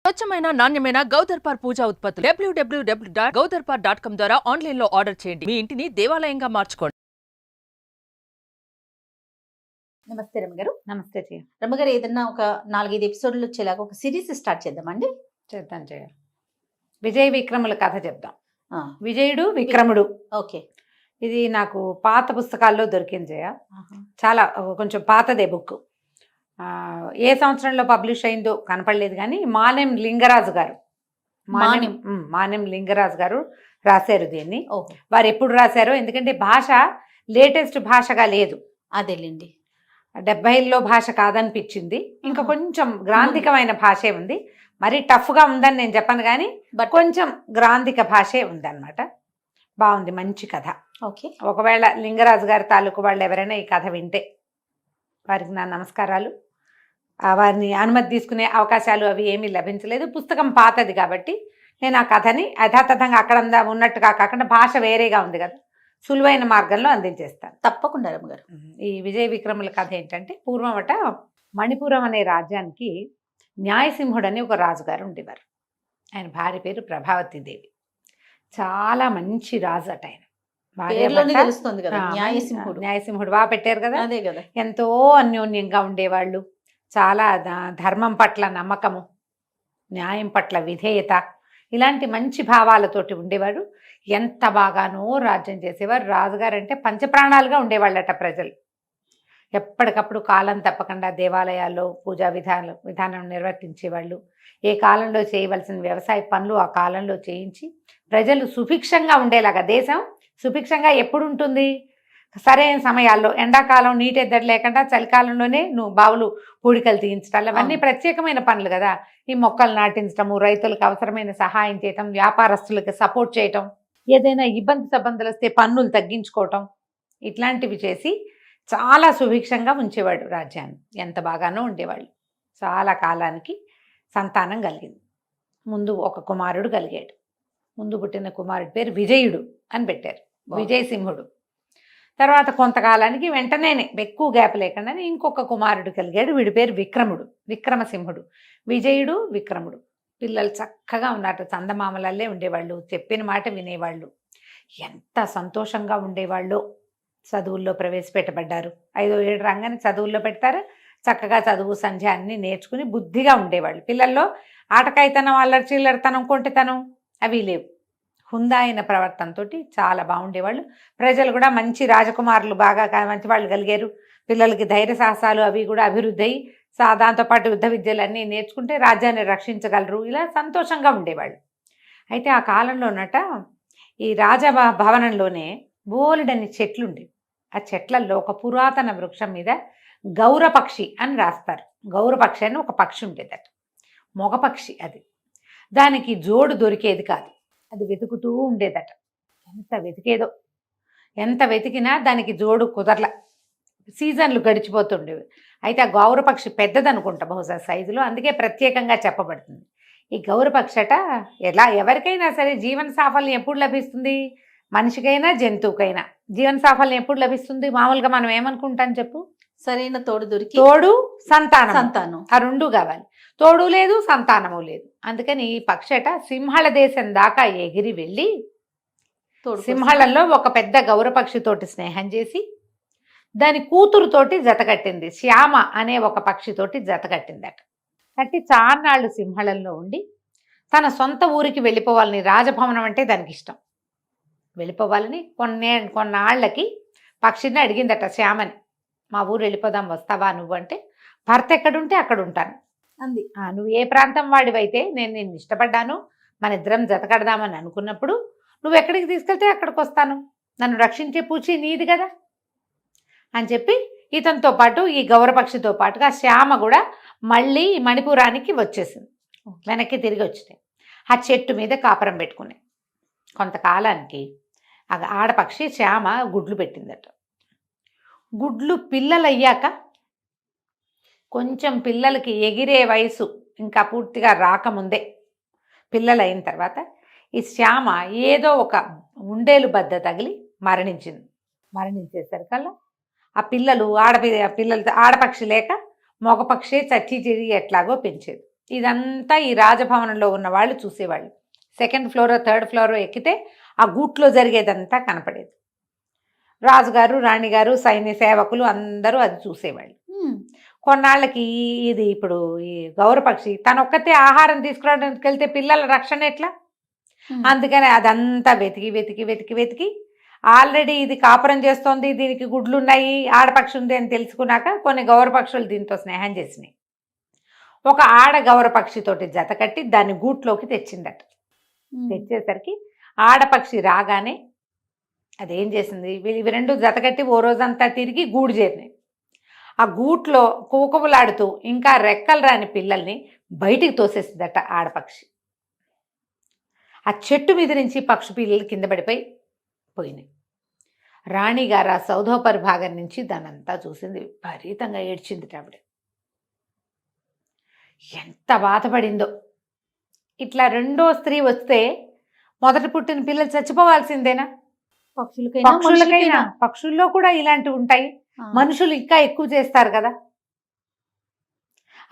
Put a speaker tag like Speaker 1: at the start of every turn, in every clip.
Speaker 1: స్వచ్ఛమైన నాణ్యమైన గౌదర్పార్ పూజా ఉత్పత్తులు www.gaudarpar.com ద్వారా ఆన్లైన్ లో ఆర్డర్ చేయండి. మీ ఇంటిని దేవాలయంగా మార్చుకోండి.
Speaker 2: నమస్తే రమ్మగారు.
Speaker 3: నమస్తే జయ.
Speaker 2: రమ్మగారు, ఏదన్నా ఒక 4-5 ఎపిసోడ్లు వచ్చేలాగా ఒక సిరీస్ స్టార్ట్ చేద్దామండి.
Speaker 3: చేద్దాం జయ. విజయ విక్రముల కథ చెప్దాం.
Speaker 2: ఆ,
Speaker 3: విజయుడు విక్రముడు.
Speaker 2: ఓకే.
Speaker 3: ఇది నాకు పాత పుస్తకాల్లో దొరికింది జయ. చాలా కొంచెం పాతదే బుక్. ఏ సంవత్సరంలో పబ్లిష్ అయిందో కనపడలేదు, కానీ మానెం లింగరాజు గారు మానెం లింగరాజు గారు రాశారు దీన్ని.
Speaker 2: ఓహో,
Speaker 3: వారు ఎప్పుడు రాశారో, ఎందుకంటే భాష లేటెస్ట్ భాషగా లేదు,
Speaker 2: అదేలేండి.
Speaker 3: 70లో భాష కాదనిపించింది. ఇంకా కొంచెం గ్రాంధికమైన భాషే ఉంది. మరి టఫ్గా ఉందని నేను చెప్పను, కానీ
Speaker 2: బట్
Speaker 3: కొంచెం గ్రాంధిక భాషే ఉందన్నమాట. బాగుంది, మంచి కథ.
Speaker 2: ఓకే.
Speaker 3: ఒకవేళ లింగరాజు గారి తాలూకు వాళ్ళు ఎవరైనా ఈ కథ వింటే వారికి నా నమస్కారాలు. వారిని అనుమతి తీసుకునే అవకాశాలు అవి ఏమీ లభించలేదు. పుస్తకం పాతది కాబట్టి నేను ఆ కథని యథాతథంగా అక్కడ ఉన్నట్టుగా కాకుండా భాష వేరేగా ఉంది కదా, సులువైన మార్గంలో అందించేస్తాను.
Speaker 2: తప్పకుండా రమ్మగారు.
Speaker 3: ఈ విజయ విక్రముల కథ ఏంటంటే, పూర్వమట మణిపురం అనే రాజ్యానికి న్యాయసింహుడు అని ఒక రాజుగారు ఉండేవారు. ఆయన భార్య పేరు ప్రభావతీదేవి. చాలా మంచి రాజు అట ఆయన.
Speaker 2: పేరులోనే తెలుస్తుంది కదా, న్యాయసింహుడు.
Speaker 3: న్యాయసింహుడు బాగా పెట్టారు కదా.
Speaker 2: అదే కదా.
Speaker 3: ఎంతో అన్యోన్యంగా ఉండేవాళ్ళు. చాలా ధర్మం పట్ల నమ్మకము, న్యాయం పట్ల విధేయత, ఇలాంటి మంచి భావాలతోటి ఉండేవారు. ఎంత బాగానో రాజ్యం చేసేవారు. రాజుగారు అంటే పంచప్రాణాలుగా ఉండేవాళ్ళట ప్రజలు. ఎప్పటికప్పుడు కాలం తప్పకుండా దేవాలయాల్లో పూజా విధానం నిర్వర్తించేవాళ్ళు. ఏ కాలంలో చేయవలసిన వ్యవసాయ పనులు ఆ కాలంలో చేయించి ప్రజలు సుభిక్షంగా ఉండేలాగా, దేశం సుభిక్షంగా ఎప్పుడు ఉంటుంది, సరైన సమయాల్లో, ఎండాకాలం నీటి ఎద్దడి లేకుండా చలికాలంలోనే బావులు పూడికలు తీయించడం, అవన్నీ ప్రత్యేకమైన పనులు కదా. ఈ మొక్కలు నాటించడము, రైతులకు అవసరమైన సహాయం చేయటం, వ్యాపారస్తులకు సపోర్ట్ చేయటం, ఏదైనా ఇబ్బందులు వస్తే పన్నులు తగ్గించుకోవటం, ఇట్లాంటివి చేసి చాలా సుభిక్షంగా ఉంచేవాడు రాజ్యాన్ని. ఎంత బాగానో ఉండేవాళ్ళు. చాలా కాలానికి సంతానం కలిగింది. ముందు ఒక కుమారుడు కలిగాడు. ముందు పుట్టిన కుమారుడి పేరు విజయుడు అని పెట్టారు, విజయసింహుడు. తర్వాత కొంతకాలానికి వెంటనే ఎక్కువ గ్యాప్ లేకుండా ఇంకొక కుమారుడు కలిగాడు. వీడి పేరు విక్రముడు, విక్రమసింహుడు. విజయుడు విక్రముడు పిల్లలు చక్కగా ఉన్నారు. చందమామలల్లే ఉండేవాళ్ళు, చెప్పిన మాట వినేవాళ్ళు, ఎంత సంతోషంగా ఉండేవాళ్ళు. చదువుల్లో ప్రవేశపెట్టబడ్డారు. 5వ ఏడు రంగానే చదువుల్లో పెడతారు. చక్కగా చదువు సంధ్య అన్నీ నేర్చుకుని బుద్ధిగా ఉండేవాళ్ళు. పిల్లల్లో ఆటకాయితనం, అల్లరి చిల్లరితనం, కొంటితనం అవి లేవు. హుందా అయిన ప్రవర్తనతో చాలా బాగుండేవాళ్ళు. ప్రజలు కూడా మంచి రాజకుమారులు, బాగా మంచి వాళ్ళు కలిగారు. పిల్లలకి ధైర్య సాహసాలు అవి కూడా అభివృద్ధి అయ్యి దాంతోపాటు యుద్ధ విద్యలన్నీ నేర్చుకుంటే రాజ్యాన్ని రక్షించగలరు. ఇలా సంతోషంగా ఉండేవాళ్ళు. అయితే ఆ కాలంలోనట ఈ రాజభవనంలోనే బోలెడన్ని చెట్లు ఉండేవి. ఆ చెట్లలో ఒక పురాతన వృక్షం మీద గౌరపక్షి అని రాస్తారు. గౌరపక్షి అని ఒక పక్షి ఉండేదట, మగపక్షి. అది దానికి జోడు దొరికేది కాదు, అది వెతుకుతూ ఉండేదట. ఎంత వెతికినా దానికి జోడు కుదరల. సీజన్లు గడిచిపోతుండేవి. అయితే ఆ గౌరపక్షి పెద్దదనుకుంటా బహుశా సైజులో, అందుకే ప్రత్యేకంగా చెప్పబడుతుంది. ఈ గౌరపక్షి అట ఎవరికైనా సరే జీవన సాఫల్యం ఎప్పుడు లభిస్తుంది, మనిషికైనా జంతువుకైనా జీవన సాఫల్యం ఎప్పుడు లభిస్తుంది? మామూలుగా మనం ఏమనుకుంటాం చెప్పు,
Speaker 2: సరైన తోడు దొరికి,
Speaker 3: తోడు సంతానం,
Speaker 2: ఆ
Speaker 3: రెండు కావాలి. తోడు లేదు, సంతానము లేదు. అందుకని ఈ పక్షట సింహళ దేశం దాకా ఎగిరి వెళ్ళి సింహళంలో ఒక పెద్ద గౌరపక్షితోటి స్నేహం చేసి దాని కూతురుతోటి జతకట్టింది. శ్యామ అనే ఒక పక్షితోటి జతకట్టిందట. కట్టి చాన్నాళ్ళు సింహళంలో ఉండి తన సొంత ఊరికి వెళ్ళిపోవాలని, రాజభవనం అంటే దానికి ఇష్టం, వెళ్ళిపోవాలని కొన్నాళ్ళకి పక్షిని అడిగిందట శ్యామని. మా ఊరు వెళ్ళిపోదాం, వస్తావా నువ్వు అంటే, భర్త ఎక్కడుంటే అక్కడ ఉంటాను అంది. నువ్వు ఏ ప్రాంతం వాడివైతే నేను నిన్ను ఇష్టపడ్డాను, మన ఇద్దరం జతకడదామని అనుకున్నప్పుడు నువ్వు ఎక్కడికి తీసుకెళ్తే అక్కడికి వస్తాను, నన్ను రక్షించే పూచి నీది కదా అని చెప్పి ఇతనితో పాటు ఈ గౌరపక్షితో పాటుగా శ్యామ కూడా మళ్ళీ మణిపురానికి వచ్చేసింది. వెనక్కి తిరిగి వచ్చినాయి. ఆ చెట్టు మీద కాపురం పెట్టుకున్నాయి. కొంతకాలానికి ఆ ఆడపక్షి శ్యామ గుడ్లు పెట్టిందట. గుడ్లు పిల్లలయ్యాక, కొంచెం పిల్లలకి ఎగిరే వయసు ఇంకా పూర్తిగా రాకముందే, పిల్లలైన తర్వాత ఈ శ్యామ ఏదో ఒక ఉండేలు బద్ద తగిలి మరణించింది. మరణించేసరికల్లా ఆ పిల్లలు ఆడపక్షి లేక మగపక్షి చచ్చి చిరిగి ఎట్లాగో పెంచేది. ఇదంతా ఈ రాజభవనంలో ఉన్న వాళ్ళు చూసేవాళ్ళు. సెకండ్ ఫ్లోర్ థర్డ్ ఫ్లోర్ ఎక్కితే ఆ గూట్లో జరిగేదంతా కనపడేది. రాజుగారు రాణిగారు సైన్య సేవకులు అందరూ అది చూసేవాళ్ళు. కొన్నాళ్ళకి ఇది ఇప్పుడు ఈ గౌరపక్షి తనొక్కతే ఆహారం తీసుకురావడానికి వెళ్తే పిల్లల రక్షణ ఎట్లా, అందుకని అదంతా వెతికి వెతికి వెతికి వెతికి ఆల్రెడీ ఇది కాపురం చేస్తోంది, దీనికి గుడ్లు ఉన్నాయి, ఆడపక్షి ఉంది అని తెలుసుకున్నాక కొన్ని గౌరపక్షులు దీంతో స్నేహం చేసినాయి. ఒక ఆడ గౌరపక్షితోటి జత కట్టి దాన్ని గూట్లోకి తెచ్చిందట. తెచ్చేసరికి ఆడపక్షి రాగానే అదేం చేసింది, ఇవి రెండు జతకట్టి ఓ రోజంతా తిరిగి గూడు చేరినాయి. ఆ గూట్లో కూకములాడుతూ ఇంకా రెక్కలు రాని పిల్లల్ని బయటికి తోసేసిందట ఆడపక్షి. ఆ చెట్టు మీద నుంచి పక్షి పిల్లలు కింద పడిపోయి పోయినాయి. రాణిగారు ఆ సౌధోపరి భాగం నుంచి దానంతా చూసింది, విపరీతంగా ఏడ్చింది ఆవిడ. ఎంత బాధపడిందో. ఇట్లా రెండో స్త్రీ వస్తే మొదట పుట్టిన పిల్లలు చచ్చిపోవాల్సిందేనా? పక్షులకైనా పక్షుల్లో కూడా ఇలాంటివి ఉంటాయి. మనుషులు ఇంకా ఎక్కువ చేస్తారు కదా.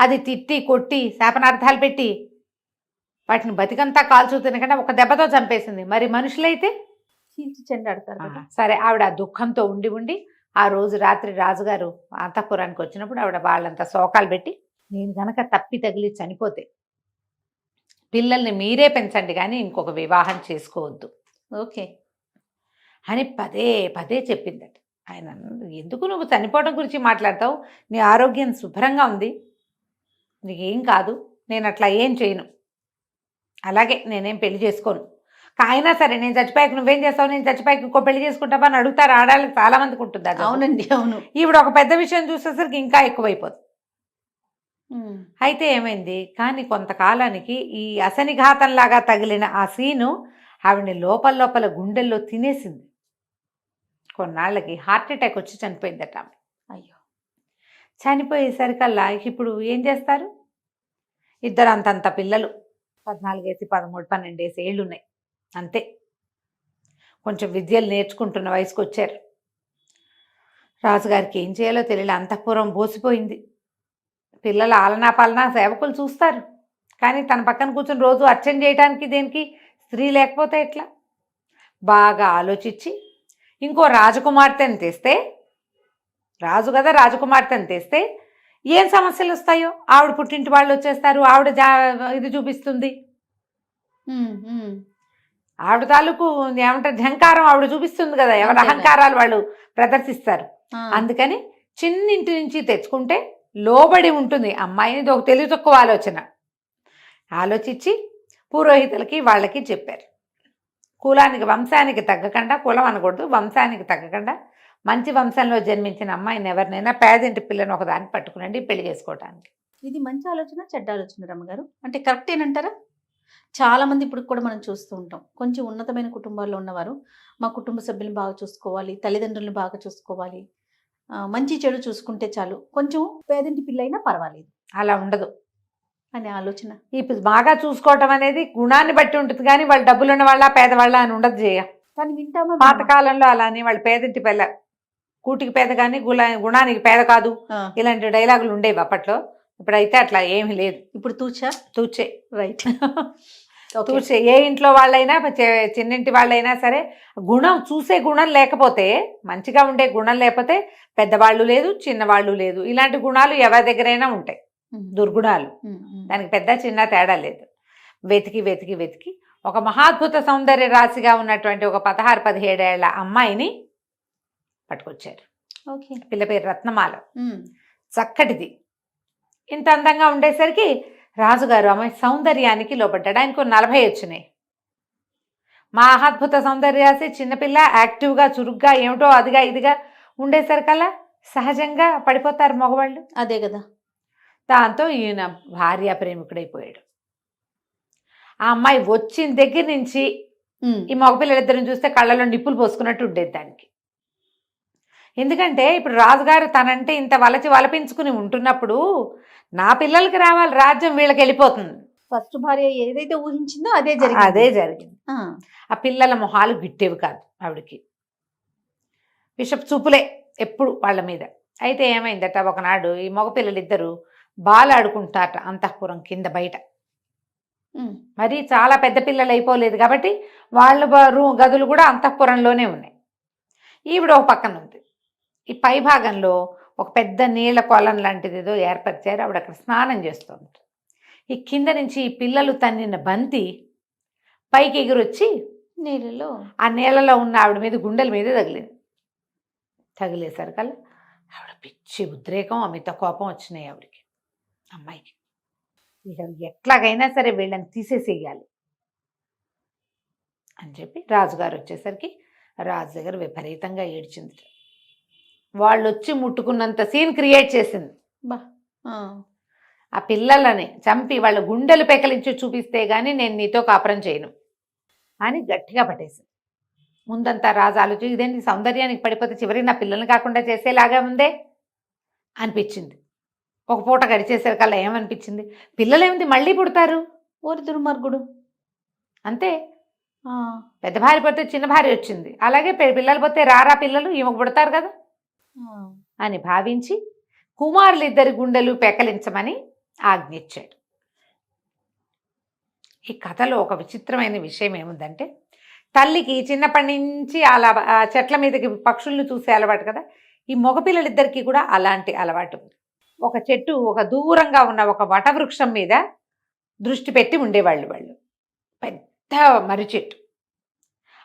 Speaker 3: అది తిట్టి కొట్టి శాపనార్థాలు పెట్టి వాటిని బతికంతా కాల్చు తినకుండా ఒక దెబ్బతో చంపేసింది. మరి మనుషులైతే
Speaker 2: చెండాడతారు.
Speaker 3: సరే, ఆవిడ దుఃఖంతో ఉండి ఉండి ఆ రోజు రాత్రి రాజుగారు అంతఃపురానికి వచ్చినప్పుడు ఆవిడ వాళ్ళంతా శోకాలు పెట్టి, నేను గనక తప్పి తగిలి చనిపోతే పిల్లల్ని మీరే పెంచండి కానీ ఇంకొక వివాహం చేసుకోవద్దు
Speaker 2: ఓకే
Speaker 3: అని పదే పదే చెప్పిందట. ఆయన ఎందుకు నువ్వు చనిపోవడం గురించి మాట్లాడతావు, నీ ఆరోగ్యం శుభ్రంగా ఉంది, నీకేం కాదు, నేను అట్లా ఏం చేయను, అలాగే నేనేం పెళ్లి చేసుకోను, అయినా సరే నేను చచ్చిపోయాక నువ్వేం చేస్తావు, నేను చచ్చిపోయాక ఇంకో పెళ్లి చేసుకుంటావా అని అడుగుతారు ఆడాళ్ళకి చాలా మందికి ఉంటుంది.
Speaker 2: అవునండి, అవును.
Speaker 3: ఈవిడ ఒక పెద్ద విషయం చూసేసరికి ఇంకా ఎక్కువైపోతుంది. అయితే ఏమైంది, కానీ కొంతకాలానికి ఈ అసనిఘాతంలాగా తగిలిన ఆ సీను ఆవిడని లోపల లోపల గుండెల్లో తినేసింది. కొన్నాళ్ళకి హార్ట్ అటాక్ వచ్చి చనిపోయిందట ఆమె.
Speaker 2: అయ్యో,
Speaker 3: చనిపోయేసరికల్లా ఇప్పుడు ఏం చేస్తారు, ఇద్దరు అంతంత పిల్లలు 14 ఏసి 13 12 ఏళ్ళు ఉన్నాయి అంతే. కొంచెం విద్యలు నేర్చుకుంటున్న వయసుకు వచ్చారు. రాజుగారికి ఏం చేయాలో తెలియలే, అంతఃపురం బోసిపోయింది. పిల్లల ఆలనా పాలనా సేవకులు చూస్తారు, కానీ తన పక్కన కూర్చొని రోజు అర్చన చేయడానికి దేనికి స్త్రీ లేకపోతే ఎట్లా? బాగా ఆలోచించి ఇంకో రాజకుమార్తెను తెస్తే, రాజు కదా రాజకుమార్తెను తెస్తే ఏం సమస్యలు వస్తాయో, ఆవిడ పుట్టింటి వాళ్ళు వచ్చేస్తారు, ఆవిడ ఇది చూపిస్తుంది, ఆవిడ తాలూకు ఏమంటారు ఝంకారం ఆవిడ చూపిస్తుంది కదా, ఎవరి అహంకారాలు వాళ్ళు ప్రదర్శిస్తారు. అందుకని చిన్నింటి నుంచి తెచ్చుకుంటే లోబడి ఉంటుంది అమ్మాయిని. ఇది ఒక తెలివి తక్కువ ఆలోచన. ఆలోచించి పురోహితులకి వాళ్ళకి చెప్పారు, కులానికి వంశానికి తగ్గకుండా, కులం అనకూడదు, వంశానికి తగ్గకుండా మంచి వంశంలో జన్మించిన అమ్మాయిని ఎవరినైనా పేదింటి పిల్లని ఒకదాన్ని పట్టుకునండి పెళ్లి చేసుకోవడానికి.
Speaker 2: ఇది మంచి ఆలోచన చెడ్డ ఆలోచన రమ్మగారు? అంటే కరెక్ట్ ఏనంటారా? చాలా మంది ఇప్పుడు కూడా మనం చూస్తూ ఉంటాం, కొంచెం ఉన్నతమైన కుటుంబాల్లో ఉన్నవారు మా కుటుంబ సభ్యులను బాగా చూసుకోవాలి, తల్లిదండ్రులను బాగా చూసుకోవాలి, మంచి చెడు చూసుకుంటే చాలు, కొంచెం పేదింటి పిల్ల అయినా పర్వాలేదు,
Speaker 3: అలా ఉండదు
Speaker 2: అనే ఆలోచన.
Speaker 3: ఇప్పుడు బాగా చూసుకోవటం అనేది గుణాన్ని బట్టి ఉంటుంది, కానీ వాళ్ళు డబ్బులున్న వాళ్ళ పేదవాళ్ళ అని ఉండదు చేయ.
Speaker 2: కానీ వింటామా?
Speaker 3: పాతకాలంలో అలానే వాళ్ళు పేదింటి పిల్ల, కూటికి పేద కానీ గుణానికి పేద కాదు, ఇలాంటి డైలాగులు ఉండేవి అప్పట్లో. ఇప్పుడైతే అట్లా ఏమీ లేదు.
Speaker 2: ఇప్పుడు తూచే
Speaker 3: రైట్ తూచే. ఏ ఇంట్లో వాళ్ళైనా చిన్నింటి వాళ్ళైనా సరే గుణం చూసే గుణం లేకపోతే, మంచిగా ఉండే గుణం లేకపోతే పెద్దవాళ్ళు లేదు చిన్నవాళ్ళు లేదు, ఇలాంటి గుణాలు ఎవరి దగ్గరైనా ఉంటాయి, దుర్గుణాలు. దానికి పెద్ద చిన్న తేడా లేదు. వెతికి వెతికి వెతికి ఒక మహాద్భుత సౌందర్య రాశిగా ఉన్నటువంటి ఒక 16-17 ఏళ్ల అమ్మాయిని పట్టుకొచ్చారు. పిల్ల పేరు రత్నమాల, చక్కటిది. ఇంత అందంగా ఉండేసరికి రాజుగారు ఆమె సౌందర్యానికి లోపడ్డాడు. ఆయనకు 40 వచ్చినాయి. మహాద్భుత సౌందర్య రాశి, చిన్నపిల్ల, యాక్టివ్గా చురుగ్గా ఏమిటో అదిగా ఇదిగా ఉండేసరికల్లా సహజంగా పడిపోతారు మగవాళ్ళు.
Speaker 2: అదే కదా.
Speaker 3: దాంతో ఈయన భార్య ప్రేమికుడైపోయాడు. ఆ అమ్మాయి వచ్చిన దగ్గర నుంచి ఈ మగపిల్లలిద్దరిని చూస్తే కళ్ళలో నిప్పులు పోసుకున్నట్టు ఉండేది దానికి. ఎందుకంటే ఇప్పుడు రాజుగారు తనంటే ఇంత వలపించుకుని ఉంటున్నప్పుడు నా పిల్లలకి రావాలి రాజ్యం, వీళ్ళకి వెళ్ళిపోతుంది.
Speaker 2: ఫస్ట్ భార్య ఏదైతే ఊహించిందో అదే జరిగింది.
Speaker 3: ఆ పిల్లల మొహాలు గిట్టేవి కాదు ఆవిడకి, విషపు చూపులే ఎప్పుడు వాళ్ళ మీద. అయితే ఏమైందట, ఒకనాడు ఈ మగపిల్లలిద్దరూ బాల్ ఆడుకుంటారట అంతఃపురం కింద బయట.
Speaker 2: ఉమ్.
Speaker 3: మరి చాలా పెద్ద పిల్లలు అయిపోలేదు కాబట్టి వాళ్ళ గదులు కూడా అంతఃపురంలోనే ఉన్నాయి. ఈవిడ ఒక పక్కన ఉంది. ఈ పై భాగంలో ఒక పెద్ద నీళ్ల కొలం లాంటిది ఏదో ఏర్పరిచారు. ఆవిడ అక్కడ స్నానం చేస్తుంది. ఈ కింద నుంచి ఈ పిల్లలు తన్నిన బంతి పైకి ఎగురొచ్చి
Speaker 2: నీళ్ళలో
Speaker 3: ఆ నీళ్ళలో ఉన్న ఆవిడ మీద గుండెల మీద తగిలేసరికల్లా ఆవిడ పిచ్చి ఉద్రేకం, అమిత కోపం వచ్చినాయి ఆవిడకి, అమ్మాయికి. ఇక ఎట్లాగైనా సరే వీళ్ళని తీసేసేయాలి అని చెప్పి రాజుగారు వచ్చేసరికి రాజు దగ్గర విపరీతంగా ఏడ్చింది. వాళ్ళు వచ్చి ముట్టుకున్నంత సీన్ క్రియేట్ చేసింది.
Speaker 2: బా
Speaker 3: ఆ పిల్లలని చంపి వాళ్ళ గుండెలు పెకలించి చూపిస్తే గానీ నేను నీతో కాపురం చేయను అని గట్టిగా పట్టేసింది. ముందంతా రాజు ఆలోచించి ఇదేంటి సౌందర్యానికి పడిపోతే చివరికి నా పిల్లల్ని కాకుండా చేసేలాగా ఉందే అనిపించింది. ఒక పూట గడిచేసరికల్లా ఏమనిపించింది, పిల్లలేముంది మళ్ళీ పుడతారు,
Speaker 2: ఓరి దుర్మార్గుడు.
Speaker 3: అంతే. పెద్ద భార్య పోతే చిన్న భార్య వచ్చింది, అలాగే పిల్లలు పోతే రారా పిల్లలు ఈమెకు పుడతారు కదా అని భావించి కుమారులిద్దరి గుండెలు పెకలించమని ఆజ్ఞించాడు. ఈ కథలో ఒక విచిత్రమైన విషయం ఏముందంటే, తల్లికి చిన్నప్పటి నుంచి అలా చెట్ల మీదకి పక్షుల్ని చూసే అలవాటు కదా, ఈ మగపిల్లలిద్దరికీ కూడా అలాంటి అలవాటు ఉంది. ఒక చెట్టు, ఒక దూరంగా ఉన్న ఒక వటవృక్షం మీద దృష్టి పెట్టి ఉండేవాళ్ళు. పెద్ద మర్రి చెట్టు.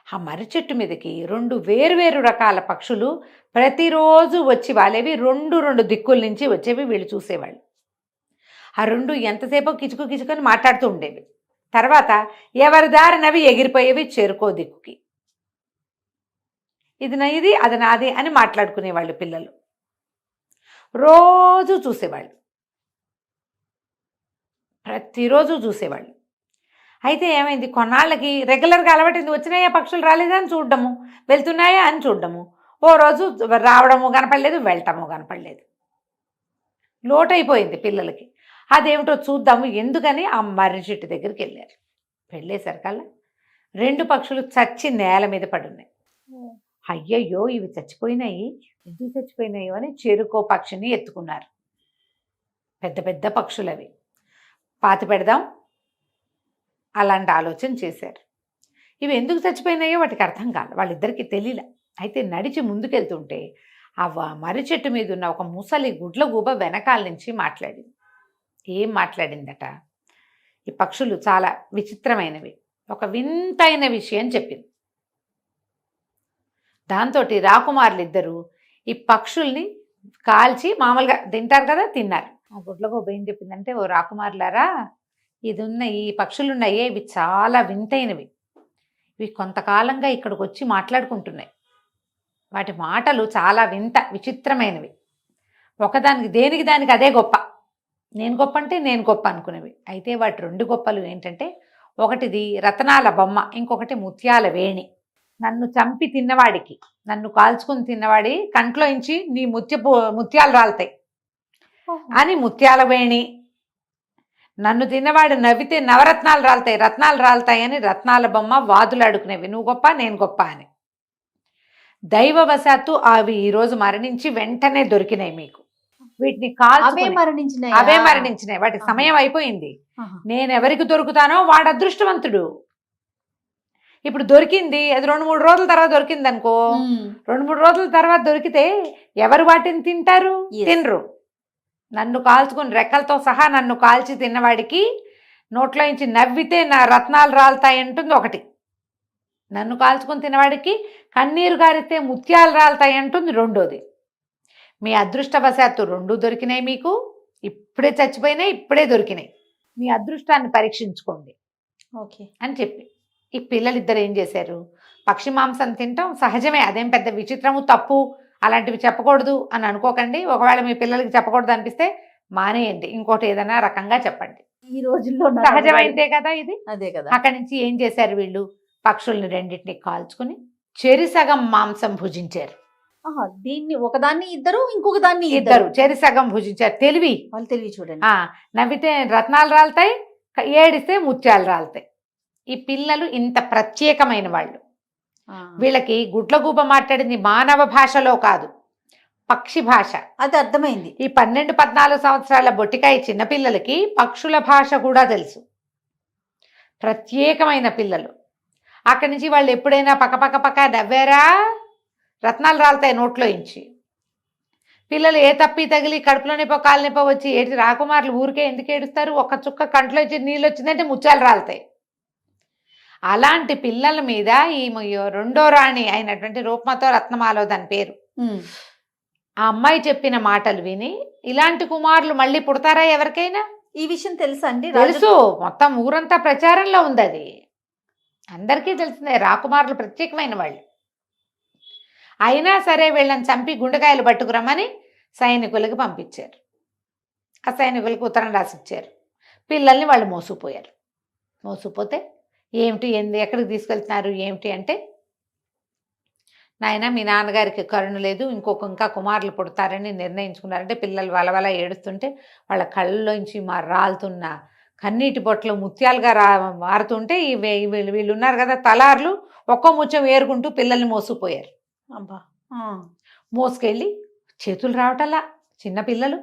Speaker 3: ఆ మర్రి చెట్టు మీదకి 2 వేరువేరు రకాల పక్షులు ప్రతిరోజు వచ్చి వాలేవి, 2 దిక్కుల నుంచి వచ్చేవి. వీళ్ళు చూసేవాళ్ళు. ఆ 2 ఎంతసేపో కిచుకొని మాట్లాడుతూ ఉండేవి. తర్వాత ఎవరి దారినవి ఎగిరిపోయేవి చేరుకో దిక్కుకి. ఇది నాది, అది నాది అని మాట్లాడుకునేవాళ్ళు పిల్లలు. రోజు చూసేవాళ్ళు, ప్రతిరోజు చూసేవాళ్ళు. అయితే ఏమైంది, కొన్నాళ్ళకి రెగ్యులర్గా అలవాటైంది. వచ్చినాయా పక్షులు, రాలేదా అని చూడడము, వెళ్తున్నాయా అని చూడడము. ఓ రోజు రావడము కనపడలేదు, వెళ్ళటము కనపడలేదు. లోటైపోయింది పిల్లలకి. అదేమిటో చూద్దాము ఎందుకని ఆ మర్రి చెట్టు దగ్గరికి వెళ్ళారు. వెళ్ళేసరికల్లా 2 పక్షులు చచ్చి నేల మీద పడున్నాయి. అయ్యయ్యో ఇవి చచ్చిపోయినాయి, ఎందుకు చచ్చిపోయినాయో అని చెరుకో పక్షిని ఎత్తుకున్నారు. పెద్ద పెద్ద పక్షులు అవి, పాతి పెడదాం అలాంటి ఆలోచన చేశారు. ఇవి ఎందుకు చచ్చిపోయినాయో వాటికి అర్థం కాదు, వాళ్ళిద్దరికీ తెలియలే. అయితే నడిచి ముందుకెళ్తుంటే ఆ మర్రి చెట్టు మీద ఉన్న ఒక ముసలి గుడ్లగూబ వెనకాల నుంచి మాట్లాడింది. ఏం మాట్లాడిందట, ఈ పక్షులు చాలా విచిత్రమైనవి, ఒక వింతైన విషయం చెప్పింది. దాంతో రాకుమారులిద్దరూ ఈ పక్షుల్ని కాల్చి మామూలుగా తింటారు కదా, తిన్నారు. ఆ గుడ్లగూబ ఏం చెప్పిందంటే, ఓ రాకుమారులారా, ఈ పక్షులున్నాయే ఇవి చాలా వింతైనవి, ఇవి కొంతకాలంగా ఇక్కడికి వచ్చి మాట్లాడుకుంటున్నాయి, వాటి మాటలు చాలా విచిత్రమైనవి, ఒకదానికి దేనికి దానికి అదే గొప్ప, నేను గొప్ప అంటే నేను గొప్ప అనుకునేవి. అయితే వాటి 2 గొప్పలు ఏంటంటే, ఒకటిది రతనాల బొమ్మ, ఇంకొకటి ముత్యాల వేణి. నన్ను చంపి తిన్నవాడికి, నన్ను కాల్చుకుని తిన్నవాడి కంట్లో ఇంచి నీ ముత్యాలు రాలుతాయి అని ముత్యాల వేణి, నన్ను తిన్నవాడు నవ్వితే నవరత్నాలు రాలుతాయి, రత్నాలు రాలుతాయి అని రత్నాల బొమ్మ వాదులాడుకునేవి, నువ్వు గొప్ప నేను గొప్ప అని. దైవవశాత్తు అవి ఈరోజు మరణించి వెంటనే దొరికినాయి మీకు. వీటిని
Speaker 2: అవే
Speaker 3: మరణించినాయి, వాటి సమయం అయిపోయింది. నేను ఎవరికి దొరుకుతానో వాడు అదృష్టవంతుడు. ఇప్పుడు దొరికింది, అది 2-3 రోజుల తర్వాత దొరికింది అనుకో, 2-3 రోజుల తర్వాత దొరికితే ఎవరు వాటిని తింటారు? తినరు. నన్ను కాల్చుకుని రెక్కలతో సహా నన్ను కాల్చి తిన్నవాడికి నోట్లో నుంచి నవ్వితే నా రత్నాలు రాలుతాయి అంటుంది ఒకటి, నన్ను కాల్చుకుని తిన్నవాడికి కన్నీరు గారితే ముత్యాలు రాలుతాయి అంటుంది రెండోది. మీ అదృష్టవశాత్తు 2 దొరికినాయి మీకు, ఇప్పుడే చచ్చిపోయినాయి, ఇప్పుడే దొరికినాయి, మీ అదృష్టాన్ని పరీక్షించుకోండి
Speaker 2: ఓకే
Speaker 3: అని చెప్పి ఈ పిల్లలిద్దరు ఏం చేశారు, పక్షి మాంసం తింటాం సహజమే, అదేం పెద్ద విచిత్రము తప్పు అలాంటివి చెప్పకూడదు అని అనుకోకండి. ఒకవేళ మీ పిల్లలకి చెప్పకూడదు అనిపిస్తే మానేయండి, ఇంకోటి ఏదైనా రకంగా చెప్పండి.
Speaker 2: ఈ రోజుల్లో
Speaker 3: సహజమైందే కదా ఇది.
Speaker 2: అదే కదా.
Speaker 3: అక్కడి నుంచి ఏం చేశారు వీళ్ళు, పక్షుల్ని 2 కాల్చుకుని చెరిసగం మాంసం భుజించారు.
Speaker 2: దీన్ని ఒకదాన్ని ఇద్దరు, ఇంకొక దాన్ని
Speaker 3: ఇద్దరు చెరిసగం భుజించారు. తెలివి,
Speaker 2: వాళ్ళు తెలివి చూడండి.
Speaker 3: నవ్వితే రత్నాలు రాలుతాయి, ఏడిస్తే ముత్యాలు రాలుతాయి. ఈ పిల్లలు ఇంత ప్రత్యేకమైన వాళ్ళు. వీళ్ళకి గుడ్లగూబ మాట్లాడింది మానవ భాషలో కాదు, పక్షి భాష.
Speaker 2: అది అర్థమైంది.
Speaker 3: ఈ 12-14 సంవత్సరాల బొట్టికాయ చిన్నపిల్లలకి పక్షుల భాష కూడా తెలుసు. ప్రత్యేకమైన పిల్లలు. అక్కడి నుంచి వాళ్ళు ఎప్పుడైనా పక్క నవ్వారా రత్నాలు రాలుతాయి నోట్లో ఇంచి. పిల్లలు ఏ తప్పి తగిలి కడుపులో నొప్పో కాలు నొప్పో వచ్చి ఏటి రాకుమారులు ఊరికే ఎందుకు ఏడుస్తారు? ఒక్క చుక్క కంట్లో వచ్చి నీళ్ళు వచ్చిందంటే ముత్యాలు రాలుతాయి. అలాంటి పిల్లల మీద ఈ రెండో రాణి అయినటువంటి రూపమతో రత్నమాలో దాని పేరు. ఆ అమ్మాయి చెప్పిన మాటలు విని ఇలాంటి కుమారులు మళ్ళీ పుడతారా ఎవరికైనా?
Speaker 2: ఈ విషయం తెలుసా అండి?
Speaker 3: తెలుసు, మొత్తం ఊరంతా ప్రచారంలో ఉంది. అది అందరికీ తెలిసిందే. రాకుమారులు ప్రత్యేకమైన వాళ్ళు. అయినా సరే వీళ్ళని చంపి గుండెకాయలు పట్టుకురమ్మని సైనికులకు పంపించారు. ఆ సైనికులకు ఉత్తరం రాసిచ్చారు. పిల్లల్ని వాళ్ళు మోసుకుపోయారు. మోసుకుపోతే ఏమిటి ఎక్కడికి తీసుకెళ్తున్నారు ఏమిటి అంటే, నాయన మీ నాన్నగారికి కరుణ లేదు, ఇంకా కుమారులు పుడతారని నిర్ణయించుకున్నారంటే పిల్లలు వలవల ఏడుస్తుంటే వాళ్ళ కళ్ళలోంచి రాలుతున్న కన్నీటి బొట్టలు ముత్యాలుగా మారుతుంటే వీళ్ళు ఉన్నారు కదా తలార్లు, ఒక్కో ముచ్చం ఏరుకుంటూ పిల్లల్ని మోసుకుపోయారు.
Speaker 2: అబ్బా!
Speaker 3: మోసుకెళ్ళి చేతులు రావటల్లా చిన్నపిల్లలు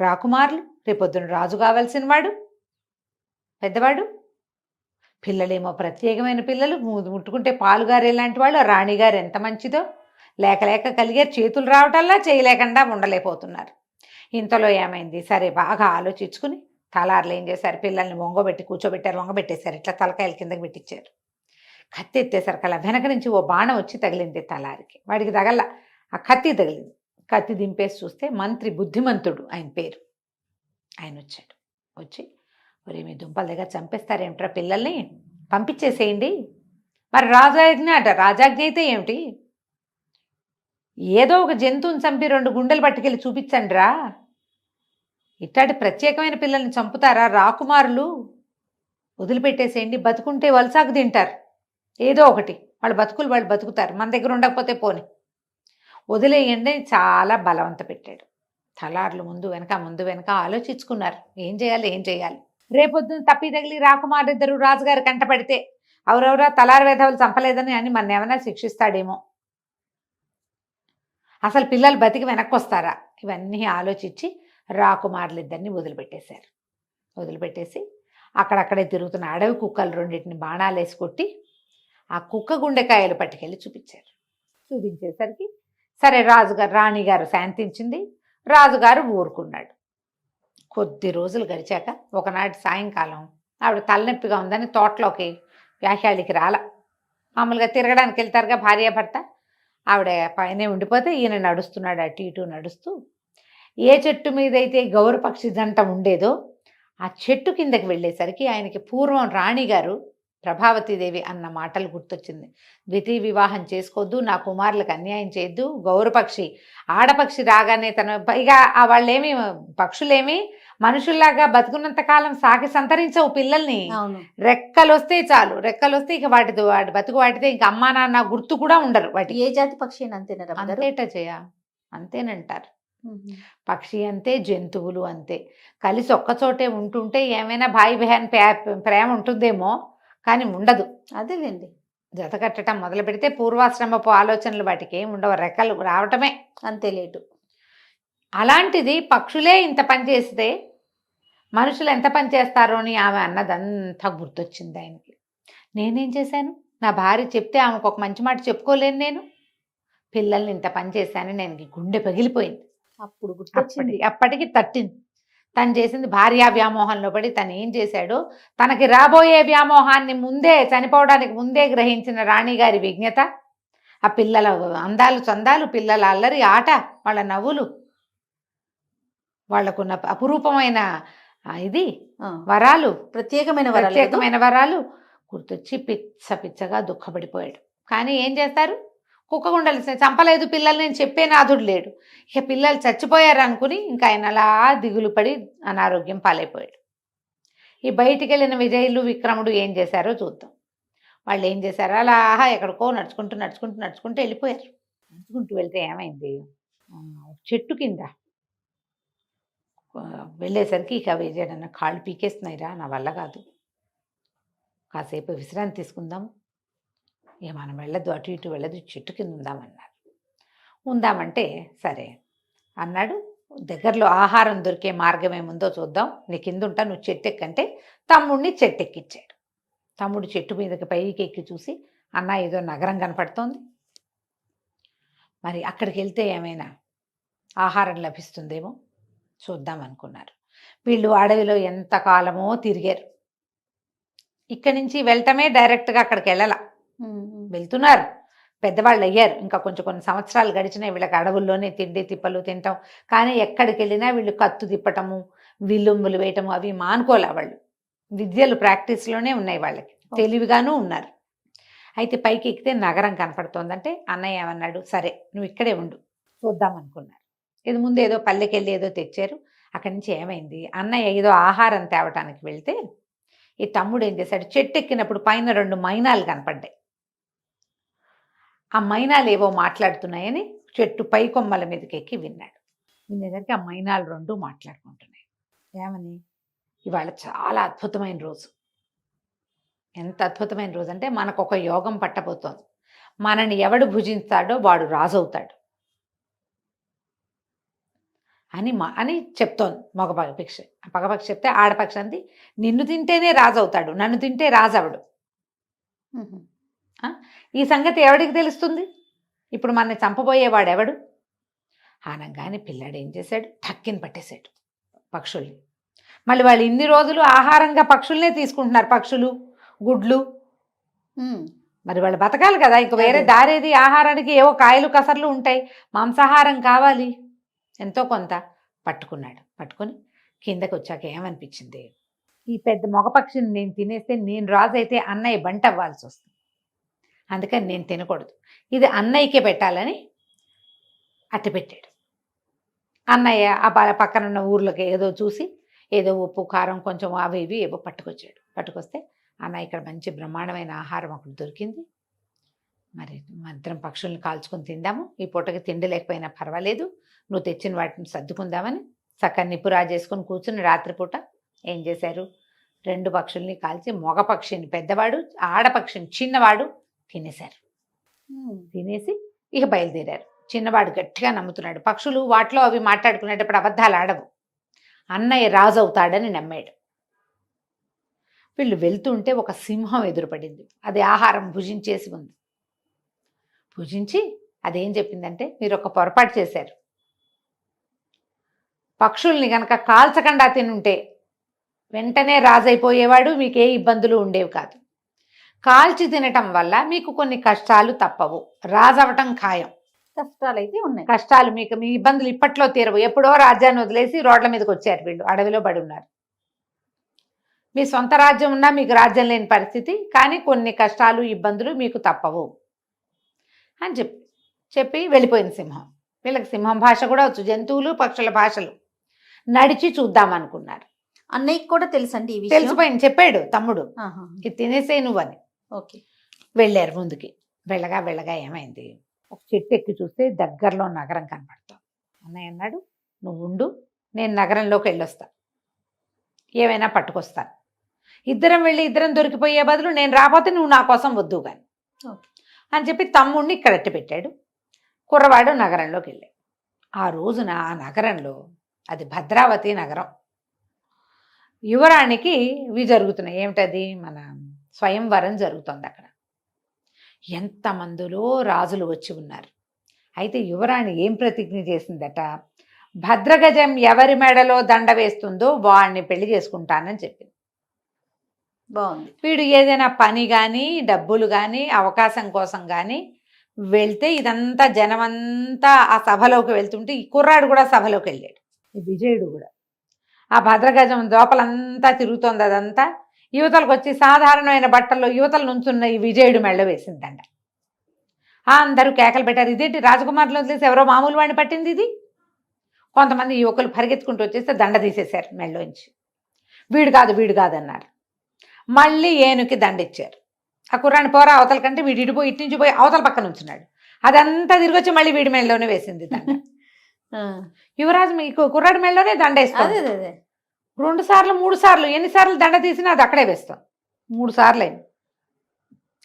Speaker 3: రాకుమారులు, రేపొద్దున రాజు కావాల్సిన వాడు పెద్దవాడు. పిల్లలేమో ప్రత్యేకమైన పిల్లలు, ముట్టుకుంటే పాలుగారే లాంటి వాళ్ళు. రాణిగారు ఎంత మంచిదో, లేక కలిగారు. చేతులు రావటల్లా చేయలేకుండా ఉండలేకపోతున్నారు. ఇంతలో ఏమైంది? సరే బాగా ఆలోచించుకుని తలార్లు ఏం చేశారు, పిల్లల్ని వంగబెట్టేశారు. ఇట్లా తలకాయల కిందకి పెట్టించారు. కత్తి ఎత్తేసరికి అలా వెనక నుంచి ఓ బాణం వచ్చి తగిలింది తలారికి. వాడికి తగల, ఆ కత్తి తగిలింది. కత్తి దింపేసి చూస్తే మంత్రి బుద్ధిమంతుడు ఆయన పేరు. ఆయన వచ్చాడు. వచ్చి, ఒరే మీ దుంపల దగ్గర చంపేస్తారేమిట్రా పిల్లల్ని, పంపించేసేయండి. మరి రాజాజ్ఞ అట. రాజాజ్ఞ అయితే ఏమిటి? ఏదో ఒక జంతువుని చంపి 2 గుండెలు పట్టుకెళ్ళి చూపించండి రా. ఇట్లాంటి ప్రత్యేకమైన పిల్లల్ని చంపుతారా రాకుమారులు? వదిలిపెట్టేసేయండి. బతుకుంటే వలసాకు తింటారు. ఏదో ఒకటి వాళ్ళ బతుకులు వాళ్ళు బతుకుతారు, మన దగ్గర ఉండకపోతే పోని, వదిలేయండి. చాలా బలవంత పెట్టాడు. తలార్లు ముందు వెనక ఆలోచించుకున్నారు ఏం చేయాలి. రేపొద్దున తప్పి తగిలి రాకుమారిద్దరు రాజుగారి కంటపడితే ఎవరెవరా తలారి వేధవులు చంపలేదని అని మన ఏమైనా శిక్షిస్తాడేమో, అసలు పిల్లలు బతికి వెనక్కి వస్తారా? ఇవన్నీ ఆలోచించి రాకుమారులిద్దరిని వదిలిపెట్టేశారు. వదిలిపెట్టేసి అక్కడక్కడే తిరుగుతున్న అడవి కుక్కలు 2 బాణాలు వేసి కొట్టి ఆ కుక్క గుండెకాయలు పట్టుకెళ్ళి చూపించేసరికి సరే రాణిగారు శాంతించింది. రాజుగారు ఊరుకున్నాడు. కొద్ది రోజులు గడిచాక ఒకనాటి సాయంకాలం ఆవిడ తలనొప్పిగా ఉందని తోటలోకి వ్యాఖ్యాళికి మామూలుగా తిరగడానికి వెళ్తారుగా భార్యాభర్త. ఆవిడ పైనే ఉండిపోతే ఈయన నడుస్తున్నాడు, అటు ఇటు నడుస్తూ. ఏ చెట్టు మీద అయితే గౌరపక్షి జంట ఉండేదో ఆ చెట్టు కిందకి వెళ్ళేసరికి ఆయనకి పూర్వం రాణిగారు ప్రభావతీదేవి అన్న మాటలు గుర్తొచ్చింది. ద్వితీయ వివాహం చేసుకోవద్దు, నా కుమారులకు అన్యాయం చేయొద్దు. గౌరపక్షి ఆడపక్షి రాగానే పైగా వాళ్ళేమి పక్షులేమి మనుషుల్లాగా బతుకున్నంత కాలం సాకి సంతరించవు పిల్లల్ని. రెక్కలు వస్తే చాలు, రెక్కలు వస్తే ఇక వాటి బతుకు వాటితే ఇంక అమ్మా నాన్న గుర్తు కూడా ఉండరు. వాటి
Speaker 2: ఏ జాతి పక్షి
Speaker 3: అంతేట అంతేనంటారు. పక్షి అంతే, జంతువులు అంతే. కలిసి ఒక్కచోటే ఉంటుంటే ఏమైనా భాయి బహన్ ప్రేమ ఉంటుందేమో, కానీ ఉండదు.
Speaker 2: అదేలేండి,
Speaker 3: జత కట్టడం మొదలు పెడితే పూర్వాశ్రమపు ఆలోచనలు వాటికి ఏమి ఉండవు, రెక్కలు రావటమే
Speaker 2: అంతే లేటు.
Speaker 3: అలాంటిది పక్షులే ఇంత పని చేస్తే మనుషులు ఎంత పని చేస్తారో అని ఆమె అన్నదంతా గుర్తొచ్చింది ఆయనకి. నేనేం చేశాను? నా భార్య చెప్తే ఆమెకు ఒక మంచి మాట చెప్పుకోలేను నేను. పిల్లల్ని ఇంత పని చేశాను, నేను గుండె పగిలిపోయింది.
Speaker 2: అప్పుడు గుర్తొచ్చింది.
Speaker 3: అప్పటికి తట్టింది. తను చేసింది భార్యా వ్యామోహంలో పడి తను ఏం చేశాడో, తనకి రాబోయే వ్యామోహాన్ని ముందే, చనిపోవడానికి ముందే గ్రహించిన రాణిగారి విజ్ఞత, ఆ పిల్లల అందాలు చందాలు, పిల్లల అల్లరి ఆట, వాళ్ళ నవ్వులు, వాళ్లకున్న అపురూపమైన ఇది వరాలు, ప్రత్యేకమైన వరాలు గుర్తొచ్చి పిచ్చగా దుఃఖపడిపోయాడు. కానీ ఏం చేస్తారు, కుక్కగుండలు చంపలేదు పిల్లల్ని నేను చెప్పే నాథుడు లేడు. ఇక పిల్లలు చచ్చిపోయారు అనుకుని ఇంకా ఆయన అలా దిగులు పడి అనారోగ్యం పాలైపోయాడు. ఈ బయటికి వెళ్ళిన విజయులు విక్రముడు ఏం చేశారో చూద్దాం. వాళ్ళు ఏం చేశారో అలా ఎక్కడికో నడుచుకుంటూ వెళ్ళిపోయారు. నడుచుకుంటూ వెళ్తే ఏమైంది, చెట్టు కింద వెళ్ళేసరికి ఇక విజయడన్న కాళ్ళు పీకేస్తున్నాయిరా, నా వల్ల కాదు, కాసేపు విశ్రాంతి తీసుకుందాం, మనం వెళ్ళదు, అటు ఇటు వెళ్ళదు, చెట్టు కింద ఉందామన్నారు. ఉందామంటే సరే అన్నాడు, దగ్గరలో ఆహారం దొరికే మార్గం ఏముందో చూద్దాం, నీ కింద ఉంటా, నువ్వు చెట్టు ఎక్కంటే తమ్ముడిని చెట్టు ఎక్కిచ్చాడు. తమ్ముడు చెట్టు మీదకి పైకి ఎక్కి చూసి, అన్న ఏదో నగరం కనపడుతోంది, మరి అక్కడికి వెళ్తే ఏమైనా ఆహారం లభిస్తుందేమో చూద్దాం అనుకున్నారు. వీళ్ళు అడవిలో ఎంతకాలమో తిరిగారు. ఇక్కడి నుంచి వెళ్ళటమే డైరెక్ట్గా అక్కడికి వెళ్ళాల, వెళ్తున్నారు, పెద్దవాళ్ళు అయ్యారు, ఇంకా కొంచెం కొన్ని సంవత్సరాలు గడిచినాయి, వీళ్ళకి అడవుల్లోనే తిండి తిప్పలు తింటాం. కానీ ఎక్కడికి వెళ్ళినా వీళ్ళు కత్తు తిప్పటము, విల్లుంబులు వేయటము అవి మానుకోలే. వాళ్ళు విద్యలు ప్రాక్టీస్లోనే ఉన్నాయి, వాళ్ళకి తెలివిగానూ ఉన్నారు. అయితే పైకి ఎక్కితే నగరం కనపడుతోందంటే అన్నయ్య ఏమన్నాడు, సరే నువ్వు ఇక్కడే ఉండు చూద్దాం అనుకున్నారు. ఇది ముందు ఏదో పల్లెకెళ్ళి ఏదో తెచ్చారు. అక్కడి నుంచి ఏమైంది, అన్నయ్య ఏదో ఆహారం తేవటానికి వెళ్తే ఈ తమ్ముడు ఏం చేశాడు, చెట్టు ఎక్కినప్పుడు పైన 2 మైనాలు కనపడ్డాయి. ఆ మైనాలు ఏవో మాట్లాడుతున్నాయని చెట్టు పై కొమ్మల మీదకి ఎక్కి విన్నాడు. వినేసరికి ఆ మైనాలు 2 మాట్లాడుకుంటున్నాయి. ఏమని, ఇవాళ చాలా అద్భుతమైన రోజు. ఎంత అద్భుతమైన రోజు అంటే మనకు ఒక యోగం పట్టబోతోంది. మనని ఎవడు భుజిస్తాడో వాడు రాజు అవుతాడు అని చెప్తోంది మగపక్షి. పగపక్షి చెప్తే ఆడపక్షి అంది, నిన్ను తింటేనే రాజు అవుతాడు, నన్ను తింటే రాజు అవడు. ఈ సంగతి ఎవడికి తెలుస్తుంది? ఇప్పుడు మనని చంపబోయేవాడు ఎవడు అనగానే పిల్లాడు ఏం చేశాడు, టక్కిని పట్టేశాడు పక్షుల్ని. మళ్ళీ వాళ్ళు ఇన్ని రోజులు ఆహారంగా పక్షుల్నే తీసుకుంటున్నారు, పక్షులు గుడ్లు. మరి వాళ్ళు బతకాలి కదా, ఇంక వేరే దారేది ఆహారానికి? ఏవో కాయలు కసర్లు ఉంటాయి, మాంసాహారం కావాలి ఎంతో కొంత. పట్టుకున్నాడు. పట్టుకొని కిందకి వచ్చాక ఏమనిపించింది, ఈ పెద్ద మగపక్షిని నేను తినేస్తే నేను రాజు అయితే అన్నయ్య బంట అవ్వాల్సి వస్తుంది, అందుకని నేను తినకూడదు, ఇది అన్నయ్యకే పెట్టాలని అట్టి పెట్టాడు. అన్నయ్య ఆ పక్కనున్న ఊర్లోకి ఏదో చూసి ఏదో ఉప్పు కారం కొంచెం అవి ఇవి ఏవో పట్టుకొచ్చాడు. పట్టుకొస్తే అన్నయ్య ఇక్కడ మంచి బ్రహ్మాండమైన ఆహారం ఒకటి దొరికింది, మరి మనిద్దరం పక్షుల్ని కాల్చుకొని తిందాము, ఈ పూటకి తిండి లేకపోయినా పర్వాలేదు, నువ్వు తెచ్చిన వాటిని సర్దుకుందామని చక్కగా నిప్పు రాజేసుకొని కూర్చుని రాత్రిపూట ఏం చేశారు, 2 పక్షుల్ని కాల్చి మగ పక్షిని పెద్దవాడు, ఆడపక్షిని చిన్నవాడు తినేశారు. తినేసి ఇక బయలుదేరారు. చిన్నవాడు గట్టిగా నమ్ముతున్నాడు, పక్షులు వాటిలో అవి మాట్లాడుకునేటప్పుడు అబద్ధాలు ఆడవు, అన్నయ్య రాజు అవుతాడని నమ్మాడు. వీళ్ళు వెళ్తుంటే ఒక సింహం ఎదురుపడింది. అది ఆహారం భుజించేసి ఉంది. భుజించి అదేం చెప్పిందంటే, మీరు ఒక పొరపాటు చేశారు, పక్షుల్ని కనుక కాల్చకుండా తినుంటే వెంటనే రాజైపోయేవాడు, మీకే ఇబ్బందులు ఉండేవి కాదు. కాల్చి తినటం వల్ల మీకు కొన్ని కష్టాలు తప్పవు, రాజవటం ఖాయం.
Speaker 2: కష్టాలు అయితే ఉన్నాయి,
Speaker 3: కష్టాలు మీకు, మీ ఇబ్బందులు ఇప్పట్లో తీరవు. ఎప్పుడో రాజ్యాన్ని వదిలేసి రోడ్ల మీదకి వచ్చారు వీళ్ళు, అడవిలో పడి ఉన్నారు. మీ సొంత రాజ్యం ఉన్నా మీకు రాజ్యం లేని పరిస్థితి, కానీ కొన్ని కష్టాలు ఇబ్బందులు మీకు తప్పవు అని చెప్పి వెళ్ళిపోయింది సింహం. వీళ్ళకి సింహం భాష కూడా వచ్చు, జంతువులు పక్షుల భాషలు. నడిచి చూద్దామనుకున్నారు.
Speaker 2: అన్నయ్యకి కూడా తెలుసండి ఈ విషయం?
Speaker 3: తెలిసిపోయింది, చెప్పాడు తమ్ముడు, ఇది తినేసే నువ్వని.
Speaker 2: ఓకే,
Speaker 3: వెళ్ళారు ముందుకి. వెళ్ళగా ఏమైంది, ఒక చెట్టు ఎక్కి చూస్తే దగ్గరలో నగరం కనపడతాం. అన్నయ్య అన్నాడు, నువ్వు ఉండు, నేను నగరంలోకి వెళ్ళొస్తా, ఏమైనా పట్టుకొస్తాను. ఇద్దరం దొరికిపోయే బదులు నేను రాకపోతే నువ్వు నా కోసం వద్దు కానీ అని చెప్పి తమ్ముడిని ఇక్కడ అట్టి పెట్టాడు. కుర్రవాడు నగరంలోకి వెళ్ళాడు. ఆ రోజున ఆ నగరంలో, అది భద్రావతి నగరం, యువరాణికి ఇవి జరుగుతున్నాయి. ఏమిటది, మన స్వయంవరం జరుగుతుంది అక్కడ. ఎంతమందిలో రాజులు వచ్చి ఉన్నారు. అయితే యువరాణి ఏం ప్రతిజ్ఞ చేసిందట, భద్రగజం ఎవరి మెడలో దండ వేస్తుందో వాడిని పెళ్లి చేసుకుంటానని చెప్పింది.
Speaker 2: బాగుంది.
Speaker 3: వీడు ఏదైనా పని కానీ డబ్బులు కానీ అవకాశం కోసం కానీ వెళ్తే ఇదంతా జనమంతా ఆ సభలోకి వెళ్తుంటే ఈ కుర్రాడు కూడా సభలోకి వెళ్ళాడు, ఈ విజయుడు కూడా. ఆ భద్రగజం లోపలంతా తిరుగుతోంది. అదంతా యువతలకు వచ్చి సాధారణమైన బట్టల్లో యువతల నుంచున్న ఈ విజయుడు మెళ్ళ వేసిందంట. అందరూ కేకలు పెట్టారు, ఇదేంటి రాజకుమారులు వదిలేసి ఎవరో మామూలు వాడిని పట్టింది ఇది. కొంతమంది యువకులు పరిగెత్తుకుంటూ వచ్చేస్తే దండ తీసేశారు మెళ్ళలోంచి. వీడు కాదు అన్నారు. మళ్ళీ ఏనుకి దండ ఇచ్చారు. ఆ కుర్రాన్ని పోరా అవతల కంటే వీడు ఇటు నుంచి పోయి అవతల పక్కన ఉంచున్నాడు. అదంతా తిరిగి వచ్చి మళ్ళీ వీడి మెళ్ళలోనే వేసింది దండ. యువరాజు మీకు కుర్రాడి మెళ్ళలోనే దండ వేస్తాం. 2 సార్లు 3 సార్లు ఎన్నిసార్లు దండ తీసినా అది అక్కడే వేస్తాం. 3 సార్లు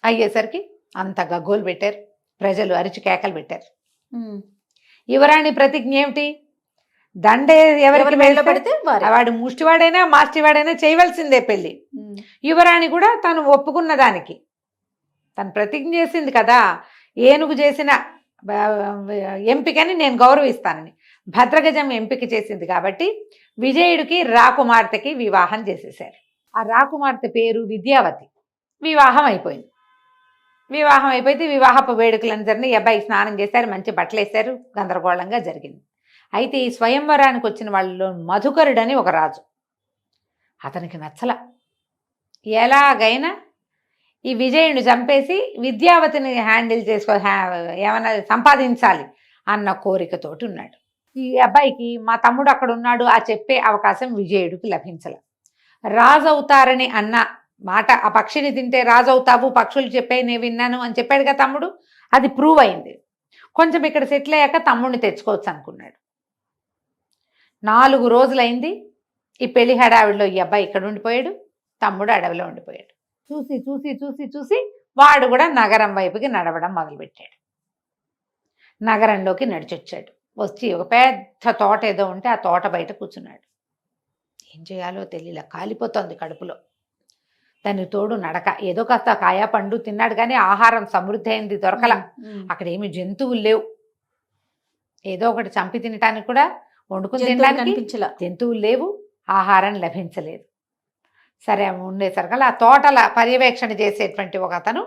Speaker 3: అయ్యేసరికి అంత గగ్గోలు పెట్టారు, ప్రజలు అరిచి కేకలు పెట్టారు. యువరాణి ప్రతిజ్ఞ ఏమిటి, దండ ఎవరికి
Speaker 2: మెడలో
Speaker 3: వేస్తే
Speaker 2: పెడితే వారే.
Speaker 3: వాడు ముష్టివాడైనా మాస్టివాడైనా చేయవలసిందే పెళ్లి.
Speaker 2: ఉమ్.
Speaker 3: యువరాణి కూడా తను ఒప్పుకున్న దానికి తను ప్రతిజ్ఞ చేసింది కదా, ఏనుగు చేసిన ఎంపికని నేను గౌరవిస్తానని. భద్రగజం ఎంపిక చేసింది కాబట్టి విజయుడికి రాకుమార్తెకి వివాహం చేసేశారు. ఆ రాకుమార్తె పేరు విద్యావతి. వివాహం అయిపోయింది. వివాహం అయిపోతే వివాహపు వేడుకలను జరిగిన ఈ అబ్బాయికి స్నానం చేశారు, మంచి బట్టలు వేశారు, గందరగోళంగా జరిగింది. అయితే ఈ స్వయంవరానికి వచ్చిన వాళ్ళలో మధుకరుడని ఒక రాజు. అతనికి నచ్చల. ఎలాగైనా ఈ విజయుని చంపేసి విద్యావతిని హ్యాండిల్ ఏమైనా సంపాదించాలి అన్న కోరికతోటి ఉన్నాడు. ఈ అబ్బాయికి మా తమ్ముడు అక్కడ ఉన్నాడు ఆ చెప్పే అవకాశం విజయుడికి లభించల. రాజు అవుతారని అన్న మాట, ఆ పక్షిని తింటే రాజు అవుతావు, పక్షులు చెప్పే నేను విన్నాను అని చెప్పాడుగా తమ్ముడు, అది ప్రూవ్ అయింది. కొంచెం ఇక్కడ సెటిల్ అయ్యాక తమ్ముడిని తెచ్చుకోవచ్చు అనుకున్నాడు. 4 రోజులైంది. ఈ పెళ్లి హడావిడిలో ఈ అబ్బాయి ఇక్కడ ఉండిపోయాడు, తమ్ముడు అడవిలో ఉండిపోయాడు. చూసి చూసి చూసి చూసి వాడు కూడా నగరం వైపుకి నడవడం మొదలుపెట్టాడు. నగరంలోకి నడిచొచ్చాడు. వచ్చి ఒక పెద్ద తోట ఏదో ఉంటే ఆ తోట బయట కూర్చున్నాడు. ఏం చేయాలో తెలియలే, కాలిపోతుంది కడుపులో. దానికి తోడు నడక. ఏదో కాస్త కాయా పండు తిన్నాడు కానీ ఆహారం సమృద్ధి అయింది దొరకల. అక్కడ ఏమి జంతువులు లేవు. ఏదో ఒకటి చంపి తినటానికి కూడా, వండుకుని తినడానికి జంతువులు లేవు, ఆహారం లభించలేదు. సరే ఉండేసరికల్లా ఆ తోటల పర్యవేక్షణ చేసేటువంటి ఒక అతను,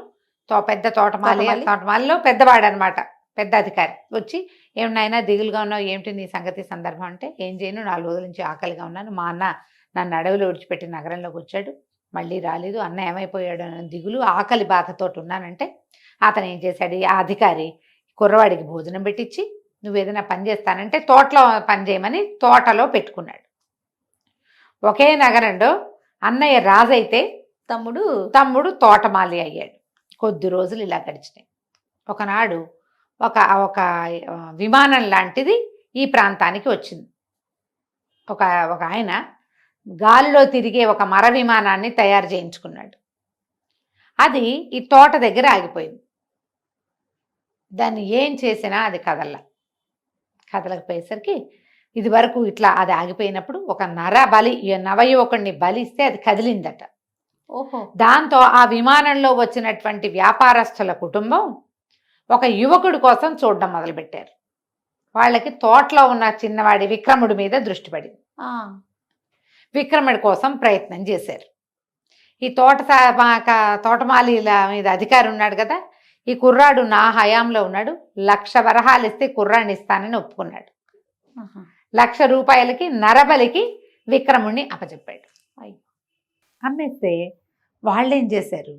Speaker 3: పెద్ద తోటమాలిలో పెద్దవాడు అనమాట, పెద్ద అధికారి వచ్చి, ఏమన్నాయినా దిగులుగా ఉన్నావు, ఏమిటి నీ సంగతి సందర్భం అంటే, ఏం చేయను, 4 రోజుల నుంచి ఆకలిగా ఉన్నాను, మా అన్న నన్ను అడవిలో విడిచిపెట్టి నగరంలోకి వచ్చాడు, మళ్ళీ రాలేదు, అన్న ఏమైపోయాడు అని దిగులు ఆకలి బాధతోటి ఉన్నానంటే, అతను ఏం చేశాడు, ఆ అధికారి కుర్రవాడికి భోజనం పెట్టించి, నువ్వు ఏదైనా పని చేస్తానంటే తోటలో పని చేయమని తోటలో పెట్టుకున్నాడు. ఒకే నగరంలో అన్నయ్య రాజైతే తమ్ముడు తోటమాలి అయ్యాడు. కొద్ది రోజులు ఇలా గడిచినాయి. ఒకనాడు ఒక విమానం లాంటిది ఈ ప్రాంతానికి వచ్చింది. ఒక ఆయన గాలిలో తిరిగే ఒక మర విమానాన్ని తయారు చేయించుకున్నాడు. అది ఈ తోట దగ్గర ఆగిపోయింది. దాన్ని ఏం చేసినా అది కదలకపోయేసరికి ఇది వరకు ఇట్లా అది ఆగిపోయినప్పుడు ఒక నవయువకుడిని బలిస్తే అది కదిలిందట.
Speaker 2: ఓహో.
Speaker 3: దాంతో ఆ విమానంలో వచ్చినటువంటి వ్యాపారస్తుల కుటుంబం ఒక యువకుడి కోసం చూడడం మొదలుపెట్టారు. వాళ్ళకి తోటలో ఉన్న చిన్నవాడి విక్రముడి మీద దృష్టి పడింది. విక్రముడి కోసం ప్రయత్నం చేశారు. ఈ తోటమాలీల మీద అధికారి ఉన్నాడు కదా, ఈ కుర్రాడు నా హయాంలో ఉన్నాడు, 1,00,000 వరహాలు ఇస్తే కుర్రాడిని ఇస్తానని ఒప్పుకున్నాడు. 1,00,000 రూపాయలకి నరబలికి విక్రముణ్ణి అప్పచెప్పాడు. అమ్మేస్తే వాళ్ళేం చేశారు,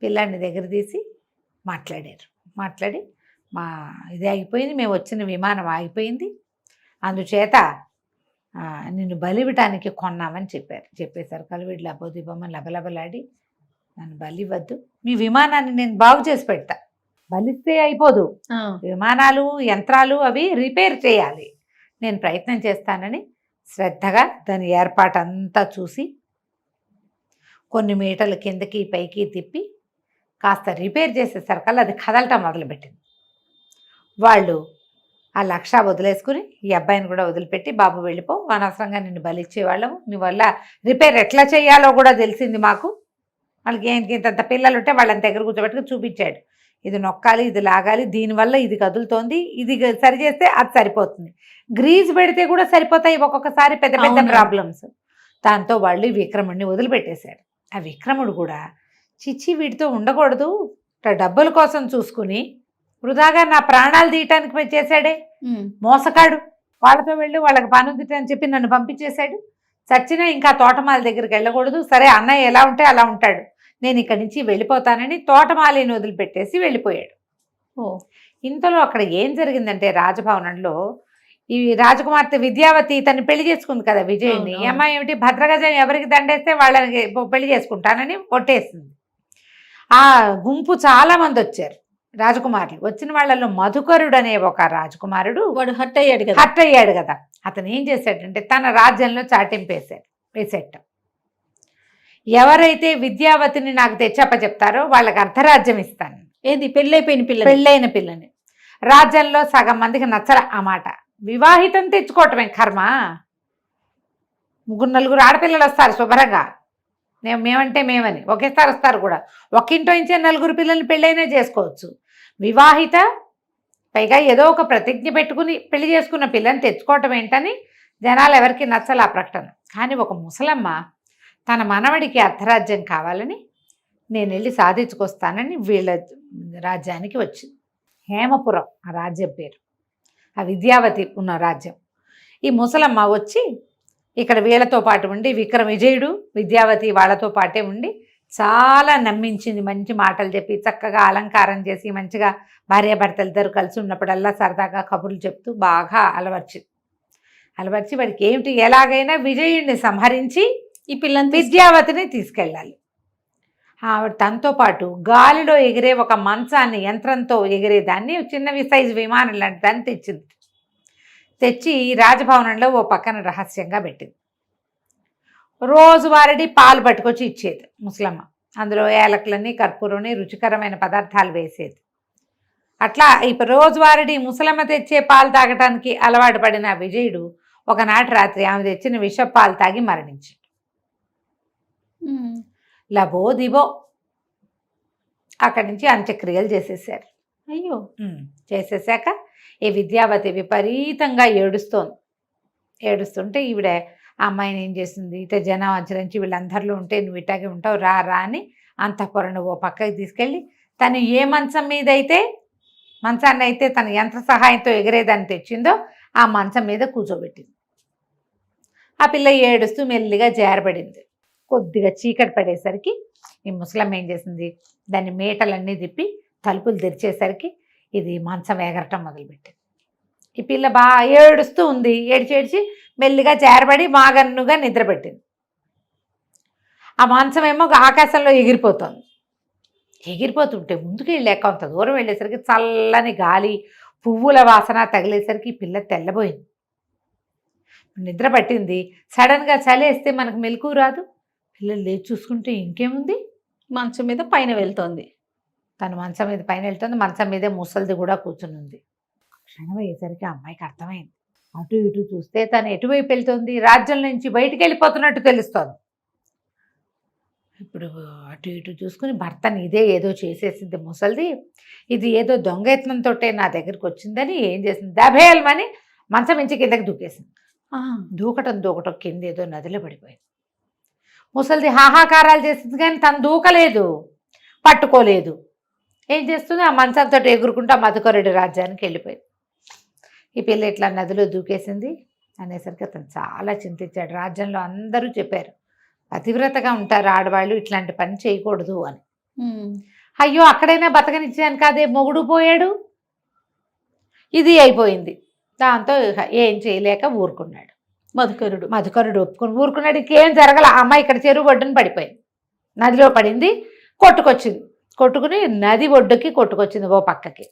Speaker 3: పిల్లాడిని దగ్గర తీసి మాట్లాడి, మా ఇది ఆగిపోయింది, మేము వచ్చిన విమానం ఆగిపోయింది, అందుచేత నిన్ను బలివ్వటానికి కొన్నామని చెప్పేశారు. కలివిడి లబోదిబొమ్మని లబలబలాడి, నన్ను బలివ్వద్దు, మీ విమానాన్ని నేను బాగు చేసి పెడతా, బలిస్తే అయిపోదు, విమానాలు యంత్రాలు అవి రిపేర్ చేయాలి, నేను ప్రయత్నం చేస్తానని శ్రద్ధగా దాని ఏర్పాటంతా చూసి కొన్ని మీటర్ల కిందకి పైకి తిప్పి కాస్త రిపేర్ చేసేసరికల్లా అది కదలటం మొదలుపెట్టింది. వాళ్ళు ఆ 1,00,000 వదిలేసుకుని ఈ అబ్బాయిని కూడా వదిలిపెట్టి, బాబు వెళ్ళిపో, అనవసరంగా నిన్ను బలిచ్చేవాళ్ళము, నీ వల్ల రిపేర్ ఎట్లా చేయాలో కూడా తెలిసింది మాకు, వాళ్ళకి ఇంత పిల్లలు ఉంటే వాళ్ళని దగ్గర కూర్చోబెట్టుకు చూపించాడు, ఇది నొక్కాలి, ఇది లాగాలి, దీనివల్ల ఇది కదులుతోంది, ఇది సరి చేస్తే అది సరిపోతుంది, గ్రీజ్ పెడితే కూడా సరిపోతాయి ఒక్కొక్కసారి పెద్ద పెద్ద ప్రాబ్లమ్స్. దాంతో వాళ్ళు విక్రముడిని వదిలిపెట్టేశారు. ఆ విక్రముడు కూడా చిచ్చి వీటితో ఉండకూడదు, డబ్బుల కోసం చూసుకుని వృధాగా నా ప్రాణాలు తీయటానికి చేశాడే, మోసకాడు, వాళ్ళతో వెళ్ళి వాళ్ళకి పని ఉంది అని చెప్పి నన్ను పంపించేశాడు, చచ్చినా ఇంకా తోటమాలి దగ్గరికి వెళ్ళకూడదు, సరే అన్నయ్య ఎలా ఉంటే అలా ఉంటాడు, నేను ఇక్కడి నుంచి వెళ్ళిపోతానని తోటమాలిని వదిలిపెట్టేసి వెళ్ళిపోయాడు. ఇంతలో అక్కడ ఏం జరిగిందంటే, రాజభవనంలో ఈ రాజకుమార్తె విద్యావతి తను పెళ్లి చేసుకుంది కదా విజయుని, అమ్మాయి ఏమిటి భద్రగజం ఎవరికి దండేస్తే వాళ్ళకి పెళ్లి చేసుకుంటానని ఒట్టేసింది. ఆ గుంపు చాలా మంది వచ్చారు రాజకుమారులు. వచ్చిన వాళ్ళలో మధుకరుడు అనే ఒక రాజకుమారుడు,
Speaker 2: వాడు హర్ట్ అయ్యాడు కదా, అతను ఏం చేశాడంటే తన రాజ్యంలో చాటింపు వేసేట,
Speaker 3: ఎవరైతే విద్యావతిని నాకు తెచ్చప్పచెప్తారో వాళ్ళకి అర్ధరాజ్యం ఇస్తాను.
Speaker 2: ఏది పెళ్ళైన పిల్లని
Speaker 3: రాజ్యంలో సగం మందికి నచ్చల ఆ మాట, వివాహితం తెచ్చుకోవటమే కర్మ. 3-4 ఆడపిల్లలు వస్తారు శుభ్రంగా, మేమంటే మేమని ఒకేసారి వస్తారు కూడా. ఒక ఇంట్లో నుంచే 4 పిల్లల్ని పెళ్ళైనా చేసుకోవచ్చు. వివాహిత, పైగా ఏదో ఒక ప్రతిజ్ఞ పెట్టుకుని పెళ్లి చేసుకున్న పిల్లని తెచ్చుకోవటం ఏంటని జనాలు ఎవరికి నచ్చల ఆ ప్రకటన. కానీ ఒక ముసలమ్మ తన మనవడికి అర్ధరాజ్యం కావాలని నేను వెళ్ళి సాధించుకొస్తానని వీళ్ళ రాజ్యానికి వచ్చింది. హేమపురం ఆ రాజ్యం పేరు, ఆ విద్యావతి ఉన్న రాజ్యం. ఈ ముసలమ్మ వచ్చి ఇక్కడ వీళ్ళతో పాటు ఉండి, విజయుడు విద్యావతి వాళ్ళతో పాటే ఉండి చాలా నమ్మించింది. మంచి మాటలు చెప్పి చక్కగా అలంకారం చేసి మంచిగా భార్యాభర్తలు ఇద్దరు కలిసి ఉన్నప్పుడల్లా సరదాగా కబుర్లు చెప్తూ బాగా అలవర్చి వాడికి ఏమిటి ఎలాగైనా విజయుడిని సంహరించి
Speaker 2: ఈ పిల్లని
Speaker 3: విద్యావతిని తీసుకెళ్ళాలి. ఆవిడ తనతో పాటు గాలిలో ఎగిరే ఒక మంచాన్ని, యంత్రంతో ఎగిరేదాన్ని, చిన్న సైజు విమానం లాంటి దాన్ని తెచ్చింది. తెచ్చి రాజభవనంలో ఓ పక్కన రహస్యంగా పెట్టింది. రోజువారీ పాలు పట్టుకొచ్చి ఇచ్చేది ముసలమ్మ. అందులో ఏలకులని, కర్పూరని, రుచికరమైన పదార్థాలు వేసేది. అట్లా ఇప్పుడు రోజువారీ ముసలమ్మ తెచ్చే పాలు తాగటానికి అలవాటు పడిన విజయుడు ఒకనాటి రాత్రి ఆమె తెచ్చిన విష పాలు తాగి మరణించాడు. లబో దిబో అక్కడి నుంచి అంత్యక్రియలు చేసేసారు.
Speaker 2: అయ్యో.
Speaker 3: చేసేసాక ఈ విద్యావతి విపరీతంగా ఏడుస్తుంటే ఈవిడ ఆ అమ్మాయిని ఏం చేసింది, ఇట జనం ఆచరించి వీళ్ళందరిలో ఉంటే నువ్వు ఇట్లాగే ఉంటావు, రా అని అంతఃపురం ఓ పక్కకి తీసుకెళ్ళి తను ఏ మంచాన్ని అయితే తన యంత్ర సహాయంతో ఎగిరేదాన్ని తెచ్చిందో ఆ మంచం మీద కూర్చోబెట్టింది. ఆ పిల్ల ఏడుస్తూ మెల్లిగా జారబడింది. కొద్దిగా చీకటి పడేసరికి ఈ ముసలమ్మ ఏం చేసింది, దాన్ని మేటలన్నీ తిప్పి తలుపులు తెరిచేసరికి ఇది మంచం ఎగరటం మొదలుపెట్టింది. ఈ పిల్ల బాగా ఏడుస్తూ ఉంది. ఏడ్చి మెల్లిగా జారబడి మాగన్నుగా నిద్రపెట్టింది. ఆ మంచం ఏమో ఆకాశంలో ఎగిరిపోతుంటే ముందుకు వెళ్ళాక కొంత దూరం వెళ్ళేసరికి చల్లని గాలి, పువ్వుల వాసన తగిలేసరికి ఈ పిల్ల తెల్లబోయింది. నిద్ర పట్టింది. సడన్గా చలేస్తే మనకు మెలకు రాదు. పిల్లలు లేచి చూసుకుంటే ఇంకేముంది,
Speaker 2: మంచం మీద పైన వెళ్తోంది.
Speaker 3: తను మంచం మీద పైన వెళ్తుంది. మంచం మీదే ముసలిది కూడా కూర్చుని ఉంది. క్షణం అయ్యేసరికి అమ్మాయికి అర్థమైంది. అటు ఇటు చూస్తే తను ఎటువైపు వెళ్తుంది, రాజ్యం నుంచి బయటికి వెళ్ళిపోతున్నట్టు తెలుస్తోంది. ఇప్పుడు అటు ఇటు చూసుకుని భర్తని ఇదే ఏదో చేసేసింది ముసలిది, ఇది ఏదో దొంగయత్నంతో నా దగ్గరికి వచ్చిందని ఏం చేసింది, దభేల్మని మంచం నుంచి కిందకి దూకేసింది. దూకటం కింద ఏదో నదిలో పడిపోయింది. ముసలిది హాహాకారాలు చేసింది కానీ తను దూకలేదు, పట్టుకోలేదు. ఏం చేస్తుంది, ఆ మంచంతో ఎగురుకుంటూ ఆ మధుకరుడి రాజ్యానికి వెళ్ళిపోయింది. ఈ పిల్ల ఇట్లా నదిలో దూకేసింది అనేసరికి అతను చాలా చింతించాడు. రాజ్యంలో అందరూ చెప్పారు పతివ్రతగా ఉంటారు ఆడవాళ్ళు, ఇట్లాంటి పని చేయకూడదు అని. అయ్యో అక్కడైనా బతకనిచ్చాను కాదే, మొగుడు పోయాడు, ఇది అయిపోయింది. దాంతో ఏం చేయలేక ఊరుకున్నాడు. మధుకరుడు ఒప్పుకొని ఊరుకున్నాడు. ఇంకేం జరగల. అమ్మాయి ఇక్కడ చెరువు ఒడ్డున పడిపోయింది, నదిలో పడింది, కొట్టుకుని నది ఒడ్డుకి కొట్టుకొచ్చింది ఓ పక్కకి.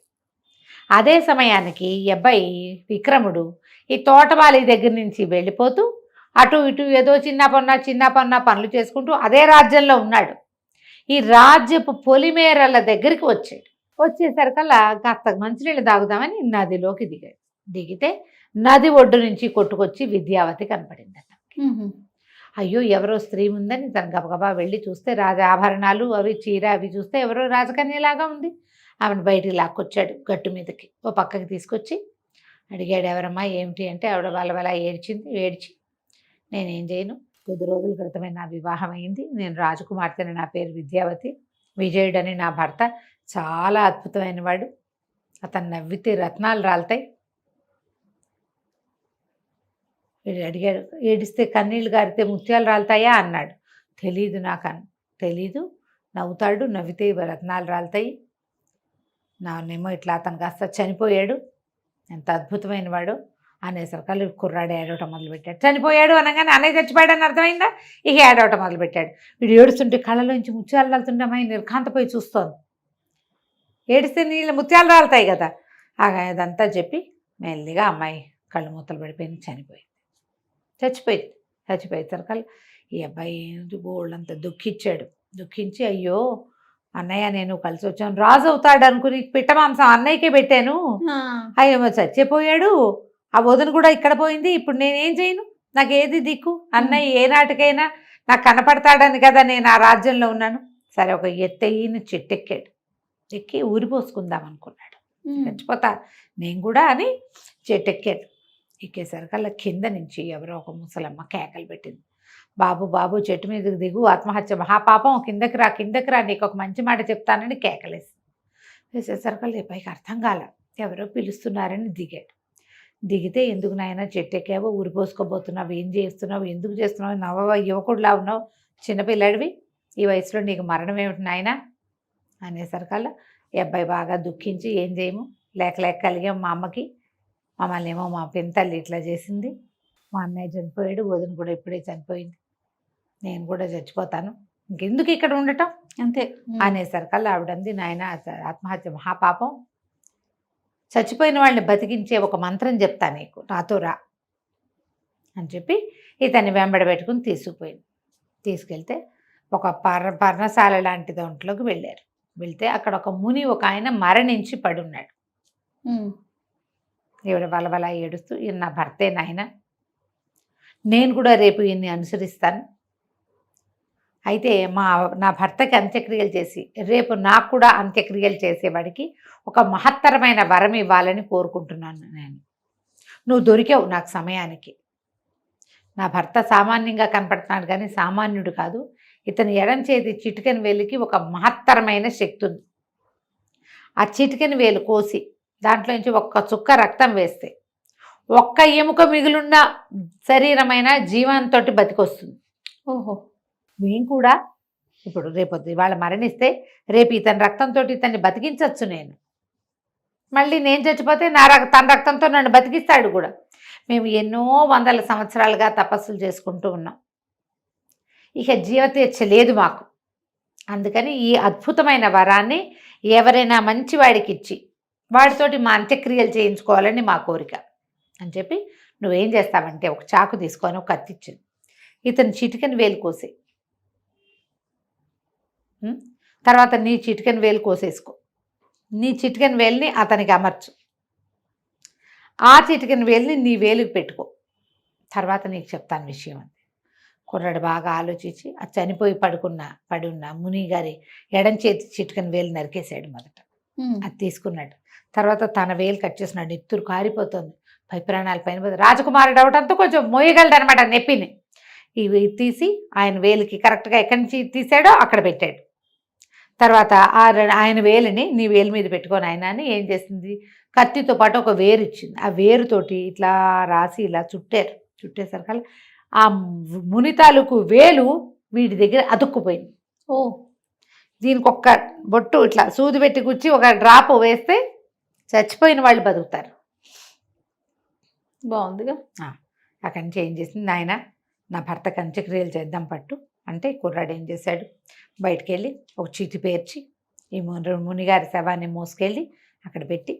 Speaker 3: అదే సమయానికి ఈ అబ్బాయి విక్రముడు ఈ తోటమాలి దగ్గర నుంచి వెళ్ళిపోతూ అటు ఇటు ఏదో చిన్న పన్న పనులు చేసుకుంటూ అదే రాజ్యంలో ఉన్నాడు. ఈ రాజ్యపు పొలిమేరల దగ్గరికి వచ్చేసరికల్లా కాస్త మంచినీళ్ళు తాగుదామని నదిలోకి దిగితే నది ఒడ్డు నుంచి కొట్టుకొచ్చి విద్యావతి కనపడింది. అయ్యో ఎవరో స్త్రీ ఉందని తను గబగబా వెళ్ళి చూస్తే రాజ ఆభరణాలు అవి చీర అవి చూస్తే ఎవరో రాజకన్యలాగా ఉంది. ఆమెను బయటికి లాక్కొచ్చాడు, గట్టు మీదకి ఓ పక్కకి తీసుకొచ్చి అడిగాడు, ఎవరమ్మా ఏమిటి అంటే ఆవిడ వాళ్ళ ఏడ్చి నేనేం చేయను, కొద్ది రోజుల క్రితమే నా వివాహం అయింది, నేను రాజకుమార్తెని, నా పేరు విద్యావతి, విజయుడని నా భర్త చాలా అద్భుతమైన వాడు, అతను నవ్వితే రత్నాలు రాలుతాయి. అడిగాడు, ఏడిస్తే కన్నీళ్ళు గారితే ముత్యాలు రాలుతాయా అన్నాడు. తెలీదు, నవ్వుతాడు, నవ్వితే రత్నాలు రాలుతాయి, నానేమో ఇట్లా అతను కాస్త చనిపోయాడు, ఎంత అద్భుతమైన వాడు అనేసరికల్లా కుర్రాడు ఏడవటం మొదలుపెట్టాడు. చనిపోయాడు అనగానే అన్నయ్య చచ్చిపోయాడు అని అర్థమైందా, ఇక ఏడవటం మొదలుపెట్టాడు. వీడు ఏడుస్తుంటే కళ్ళలోంచి ముత్యాలు రాలుతుంటే అమ్మాయి నిర్ఘాంతపోయి చూస్తోంది. ఏడిస్తే నీళ్ళు ముత్యాలు రాలుతాయి కదా. అదంతా చెప్పి మెల్లిగా అమ్మాయి కళ్ళు మూతలు పడిపోయింది, చచ్చిపోయేసరికల్లా ఈ అబ్బాయి బోళ్ళంతా దుఃఖించి అయ్యో అన్నయ్య నేను కలిసి వచ్చాను, రాజు అవుతాడు అనుకుని పిట్ట మాంసం అన్నయ్యకే పెట్టాను, అయ్యో చచ్చిపోయాడు ఆ వదిన కూడా ఇక్కడ పోయింది, ఇప్పుడు నేనేం చేయను, నాకు ఏది దిక్కు, అన్నయ్య ఏ నాటికైనా నాకు కనపడతాడని కదా నేను ఆ రాజ్యంలో ఉన్నాను. సరే ఒక ఎత్తైన చెట్టు ఎక్కాడు, ఎక్కి ఊరిపోసుకుందాం అనుకున్నాడు, చచ్చిపోతా నేను కూడా అని చెట్టు ఎక్కాడు. ఎక్కేసరికల్లా కింద నుంచి ఎవరో ఒక ముసలమ్మ కేకలు పెట్టింది, బాబు బాబు చెట్టు మీదకి దిగు, ఆత్మహత్య మహాపాపం, కిందకి రా కిందకి రా, నీకు ఒక మంచి మాట చెప్తానని కేకలేసి వేసేసరికల్లా పైకి అర్థం కాల, ఎవరో పిలుస్తున్నారని దిగాడు. దిగితే ఎందుకు నాయన చెట్టు ఎక్కావో, ఊరిపోసుకోబోతున్నావు, ఏం చేస్తున్నావు, ఎందుకు చేస్తున్నావు, నవ్వ యువకుడులా ఉన్నావు, చిన్నపిల్లాడివి, ఈ వయసులో నీకు మరణం ఏమిటి నాయన అనేసరికల్లా ఈ అబ్బాయి బాగా దుఃఖించి ఏం చేయము, లేక లేక కలిగాం మా అమ్మకి, మమ్మల్ని ఏమో మా పెంతల్లి ఇట్లా చేసింది, మా అన్నయ్య చనిపోయాడు, వదిన కూడా ఇప్పుడే చనిపోయింది, నేను కూడా చచ్చిపోతాను, ఇంకెందుకు ఇక్కడ ఉండటం
Speaker 2: అంతే
Speaker 3: అనేసరికల్లా ఆవిడంది, నాయన ఆత్మహత్య మహాపాపం, చచ్చిపోయిన వాళ్ళని బతికించే ఒక మంత్రం చెప్తా నీకు, నాతో రా అని చెప్పి ఇతన్ని వెంబడి పెట్టుకుని తీసుకుపోయింది. తీసుకెళ్తే ఒక పర్ణశాల లాంటి దాంట్లోకి వెళ్ళారు. వెళ్తే అక్కడ ఒక ముని ఒక ఆయన మరణించి పడున్నాడు. ఈవిడ వలవల ఏడుస్తూ, ఈయన నా భర్తే నాయన, నేను కూడా రేపు ఈయన్ని అనుసరిస్తాను, అయితే నా భర్తకి అంత్యక్రియలు చేసి రేపు నాకు కూడా అంత్యక్రియలు చేసేవాడికి ఒక మహత్తరమైన వరం ఇవ్వాలని కోరుకుంటున్నాను నేను, నువ్వు దొరికావు నాకు సమయానికి, నా భర్త సామాన్యంగా కనపడుతున్నాడు కానీ సామాన్యుడు కాదు, ఇతని ఎడం చేతి చిటికెన వేలుకి ఒక మహత్తరమైన శక్తి ఉంది, ఆ చిటికెన వేలు కోసి దాంట్లో నుంచి ఒక్క చుక్క రక్తం వేస్తే ఒక్క ఎముక మిగులున్న శరీరమైన జీవంతో బతికొస్తుంది.
Speaker 2: ఓహో,
Speaker 3: మేము కూడా ఇప్పుడు రేపొద్దు ఇవాళ మరణిస్తే రేపు ఇతని రక్తంతో ఇతన్ని బతికించవచ్చు నేను, మళ్ళీ నేను చచ్చిపోతే తన రక్తంతో నన్ను బతికిస్తాడు కూడా. మేము ఎన్నో వందల సంవత్సరాలుగా తపస్సులు చేసుకుంటూ ఉన్నాం, ఇక జీవతీర్చ లేదు మాకు, అందుకని ఈ అద్భుతమైన వరాన్ని ఎవరైనా మంచివాడికి ఇచ్చి వాడితోటి మా అంత్యక్రియలు చేయించుకోవాలని మా కోరిక అని చెప్పి, నువ్వేం చేస్తావంటే ఒక చాకు తీసుకొని ఒక కత్తి ఇచ్చింది, ఇతను చిటికెన వేలు కోసే, తర్వాత నీ చిటికెన వేలు కోసేసుకో, నీ చిటికెన వేలుని అతనికి అమర్చు, ఆ చిటికెన వేలుని నీ వేలుకి పెట్టుకో, తర్వాత నీకు చెప్తాను విషయం అంతే. కుర్రాడు బాగా ఆలోచించి ఆ చనిపోయి పడి ఉన్న ముని గారి ఎడం చేతి చిటికెన వేలు నరికేశాడు మొదట, అది తీసుకున్నాడు, తర్వాత తన వేలు కట్ చేసినాడు, నెత్తురు కారిపోతుంది, పై ప్రాణాలు పైన పోతుంది. రాజకుమారుడు అవడంతో కొంచెం మోయగలడు అనమాట నెప్పిని, ఇవి తీసి ఆయన వేలుకి కరెక్ట్గా ఎక్కడి నుంచి తీసాడో అక్కడ పెట్టాడు. తర్వాత ఆయన వేలుని నీ వేలు మీద పెట్టుకొని ఆయన అని ఏం చేసింది, కత్తితో పాటు ఒక వేరు ఇచ్చింది, ఆ వేరుతోటి ఇట్లా రాసి ఇలా చుట్టేసరికల్లా ఆ ముని తాలూకు వేలు వీడి దగ్గర అతుక్కుపోయింది. ఓ, దీనికి ఒక్క బొట్టు ఇట్లా సూది పెట్టి గుచ్చి ఒక డ్రాప్ వేస్తే చచ్చిపోయిన వాళ్ళు బతుకుతారు.
Speaker 2: బాగుందిగా.
Speaker 3: అక్కడి నుంచి ఏం చేసింది, నాయన నా భర్తకు అంత్యక్రియలు చేద్దాం పట్టు అంటే, కుర్రాడు ఏం చేశాడు, బయటికి వెళ్ళి ఒక చీటి పేర్చి ఈ మునిగారి శవాన్ని మోసుకెళ్ళి అక్కడ పెట్టి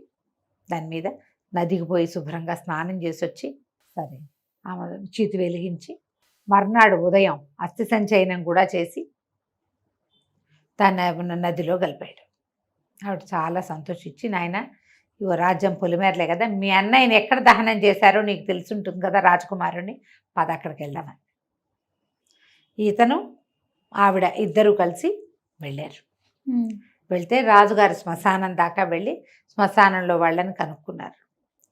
Speaker 3: దాని మీద నదికి పోయి శుభ్రంగా స్నానం చేసి వచ్చి, సరే ఆమె చీతి వెలిగించి మర్నాడు ఉదయం అస్థి సంచయనం కూడా చేసి దాన్ని నదిలో కలిపాడు. ఆవిడ చాలా సంతోషించి, నాయన ఇవో రాజ్యం పొలిమేరలే కదా, మీ అన్నయ్యని ఎక్కడ దహనం చేశారో నీకు తెలుసుంటుంది కదా రాజకుమారుని, పద అక్కడికి వెళ్దామని ఇతను ఆవిడ ఇద్దరూ కలిసి వెళ్ళారు. వెళ్తే రాజుగారి శ్మశానం దాకా వెళ్ళి శ్మశానంలో వాళ్ళని కనుక్కున్నారు,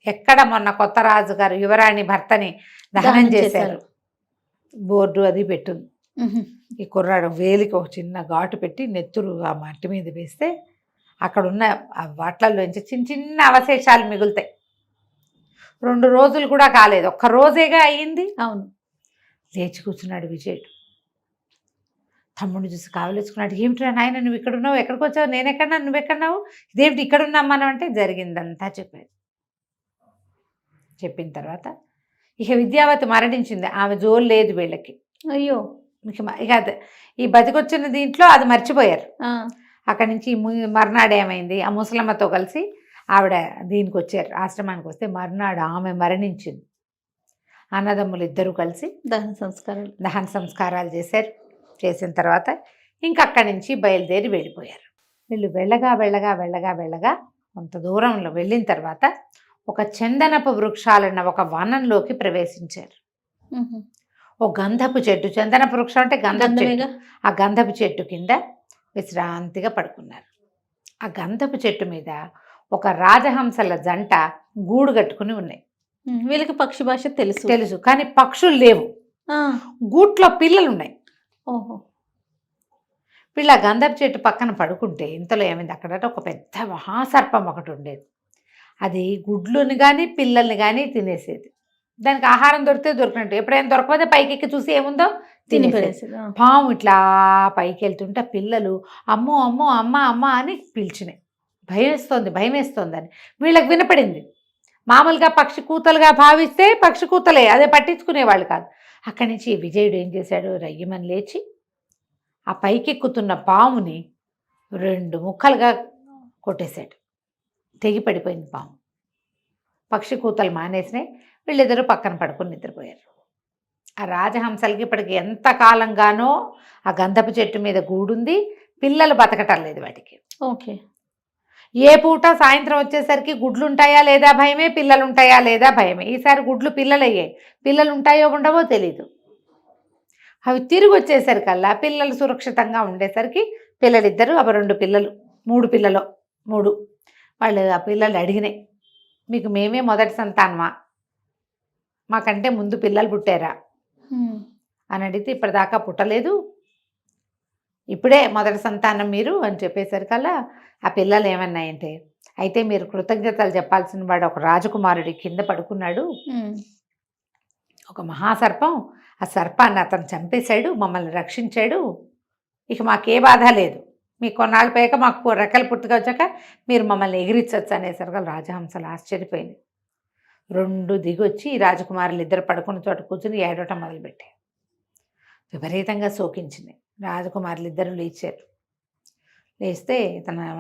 Speaker 3: ఎక్కడ మొన్న కొత్త రాజుగారు యువరాణి భర్తని దహనం చేశారు, బోర్డు అది పెట్టుంది. ఈ కుర్రాడు వేలికి ఒక చిన్న ఘాటు పెట్టి నెత్తురు ఆ మట్టి మీద వేస్తే అక్కడున్న ఆ వాట్లలోంచి చిన్న చిన్న అవశేషాలు మిగులుతాయి. 2 రోజులు కూడా కాలేదు, ఒక్క రోజేగా అయ్యింది.
Speaker 2: అవును,
Speaker 3: లేచి కూర్చున్నాడు విజయుడు, తమ్ముడిని చూసి కావలేసుకున్నాడు, ఏమిటి నాయన నువ్వు ఇక్కడ ఉన్నావు, ఎక్కడికి వచ్చావు, నేను ఎక్కడన్నా నువ్వు ఎక్కడున్నావు, ఇదేమిటి ఇక్కడ ఉన్నాం మనం అంటే, జరిగిందంతా చెప్పాడు. చెప్పిన తర్వాత ఇక విద్యావతి మరణించింది, ఆమె జోలు లేదు వీళ్ళకి.
Speaker 2: అయ్యో,
Speaker 3: ఇక ఈ బతికొచ్చిన దీంట్లో అది మర్చిపోయారు. అక్కడి నుంచి మర్నాడు ఏమైంది, ఆ ముసలమ్మతో కలిసి ఆవిడ దీనికి వచ్చారు, ఆశ్రమానికి వస్తే మర్నాడు ఆమె మరణించింది. అన్నదమ్ములు ఇద్దరూ కలిసి దహన సంస్కారాలు చేశారు. చేసిన తర్వాత ఇంకా అక్కడి నుంచి బయలుదేరి వెళ్ళిపోయారు. వీళ్ళు వెళ్ళగా కొంత దూరంలో వెళ్ళిన తర్వాత ఒక చందనపు వృక్షాలున్న ఒక వనంలోకి ప్రవేశించారు.
Speaker 2: ఉహు.
Speaker 3: ఓ గంధపు చెట్టు, చందనపు వృక్షం అంటే గంధపు చెట్టు,
Speaker 2: గంధమేగా.
Speaker 3: ఆ గంధపు చెట్టు కింద విశ్రాంతిగా పడుకున్నారు. ఆ గంధపు చెట్టు మీద ఒక రాజహంసల జంట గూడు కట్టుకుని ఉన్నాయి.
Speaker 2: వీళ్ళకి పక్షి భాష తెలుసు.
Speaker 3: తెలుసు, కానీ పక్షులు లేవు.
Speaker 2: ఆ,
Speaker 3: గూట్లో పిల్లలు ఉన్నాయి.
Speaker 2: ఓహో.
Speaker 3: వీళ్ళు ఆ గంధపు చెట్టు పక్కన పడుకుంటే ఇంతలో ఏమైంది, అక్కడ ఒక పెద్ద మహాసర్పం ఒకటి ఉండేది. అది గుడ్లుని కానీ పిల్లల్ని కానీ తినేసేది. దానికి ఆహారం దొరికితే దొరికినట్టు, ఎప్పుడైనా దొరకకపోతే పైకి ఎక్కి చూసి ఏముందో
Speaker 2: తిని
Speaker 3: తినేసేది.
Speaker 2: పడేసేది. ఆ.
Speaker 3: పాము ఇట్లా పైకి వెళ్తుంటే పిల్లలు అమ్మో అమ్మో అమ్మ అమ్మ అని పిలిచినాయి. భయం వేస్తోంది అని వీళ్ళకి వినపడింది. మామూలుగా పక్షి కూతలుగా భావిస్తే పక్షి కూతలే, అదే పట్టించుకునేవాళ్ళు కాదు. అక్కడి నుంచి విజయుడు ఏం చేశాడు, రయ్యమని లేచి ఆ పైకెక్కుతున్న పాముని 2 ముక్కలుగా కొట్టేశాడు. తెగి పడిపోయింది పాము. పక్షి కూతలు మానేసినాయి. వీళ్ళిద్దరూ పక్కన పడుకొని నిద్రపోయారు. ఆ రాజహంసలకి ఇప్పటికి ఎంత కాలంగానో ఆ గంధపు చెట్టు మీద గూడుంది. పిల్లలు బతకటం లేదు వాటికి.
Speaker 2: ఓకే.
Speaker 3: ఏ పూట సాయంత్రం వచ్చేసరికి గుడ్లు ఉంటాయా లేదా భయమే, పిల్లలు ఉంటాయా లేదా భయమే. ఈసారి గుడ్లు పిల్లలయ్యాయి, పిల్లలు ఉంటాయో ఉండవో తెలీదు. అవి తిరిగి వచ్చేసరికల్లా పిల్లలు సురక్షితంగా ఉండేసరికి పిల్లలిద్దరూ అవి 2 పిల్లలు 3 పిల్లలు 3 వాళ్ళు ఆ పిల్లలు అడిగినాయి, మీకు మేమే మొదటి సంతానమా, మాకంటే ముందు పిల్లలు పుట్టారా అని అడిగితే, ఇప్పటిదాకా పుట్టలేదు, ఇప్పుడే మొదటి సంతానం మీరు అని చెప్పేసరికల్లా ఆ పిల్లలు ఏమన్నాయంటే, అయితే మీరు కృతజ్ఞతలు చెప్పాల్సిన వాడు ఒక రాజకుమారుడి కింద పడుకున్నాడు, ఒక మహాసర్పం, ఆ సర్పాన్ని అతను చంపేశాడు, మమ్మల్ని రక్షించాడు, ఇక మాకే బాధ లేదు, మీకు కొన్నాళ్ళు పోయాక మాకు రెక్కలు పుట్టుక వచ్చాక మీరు మమ్మల్ని ఎగిరించవచ్చు అనేసరికి రాజహంసలు ఆశ్చర్యపోయింది. 2 దిగొచ్చి ఈ రాజకుమారులు ఇద్దరు పడుకున్న చోట కూర్చుని ఏడవటం మొదలుపెట్టాయి. విపరీతంగా శోకించింది. రాజకుమారులు ఇద్దరు లేచారు. లేస్తే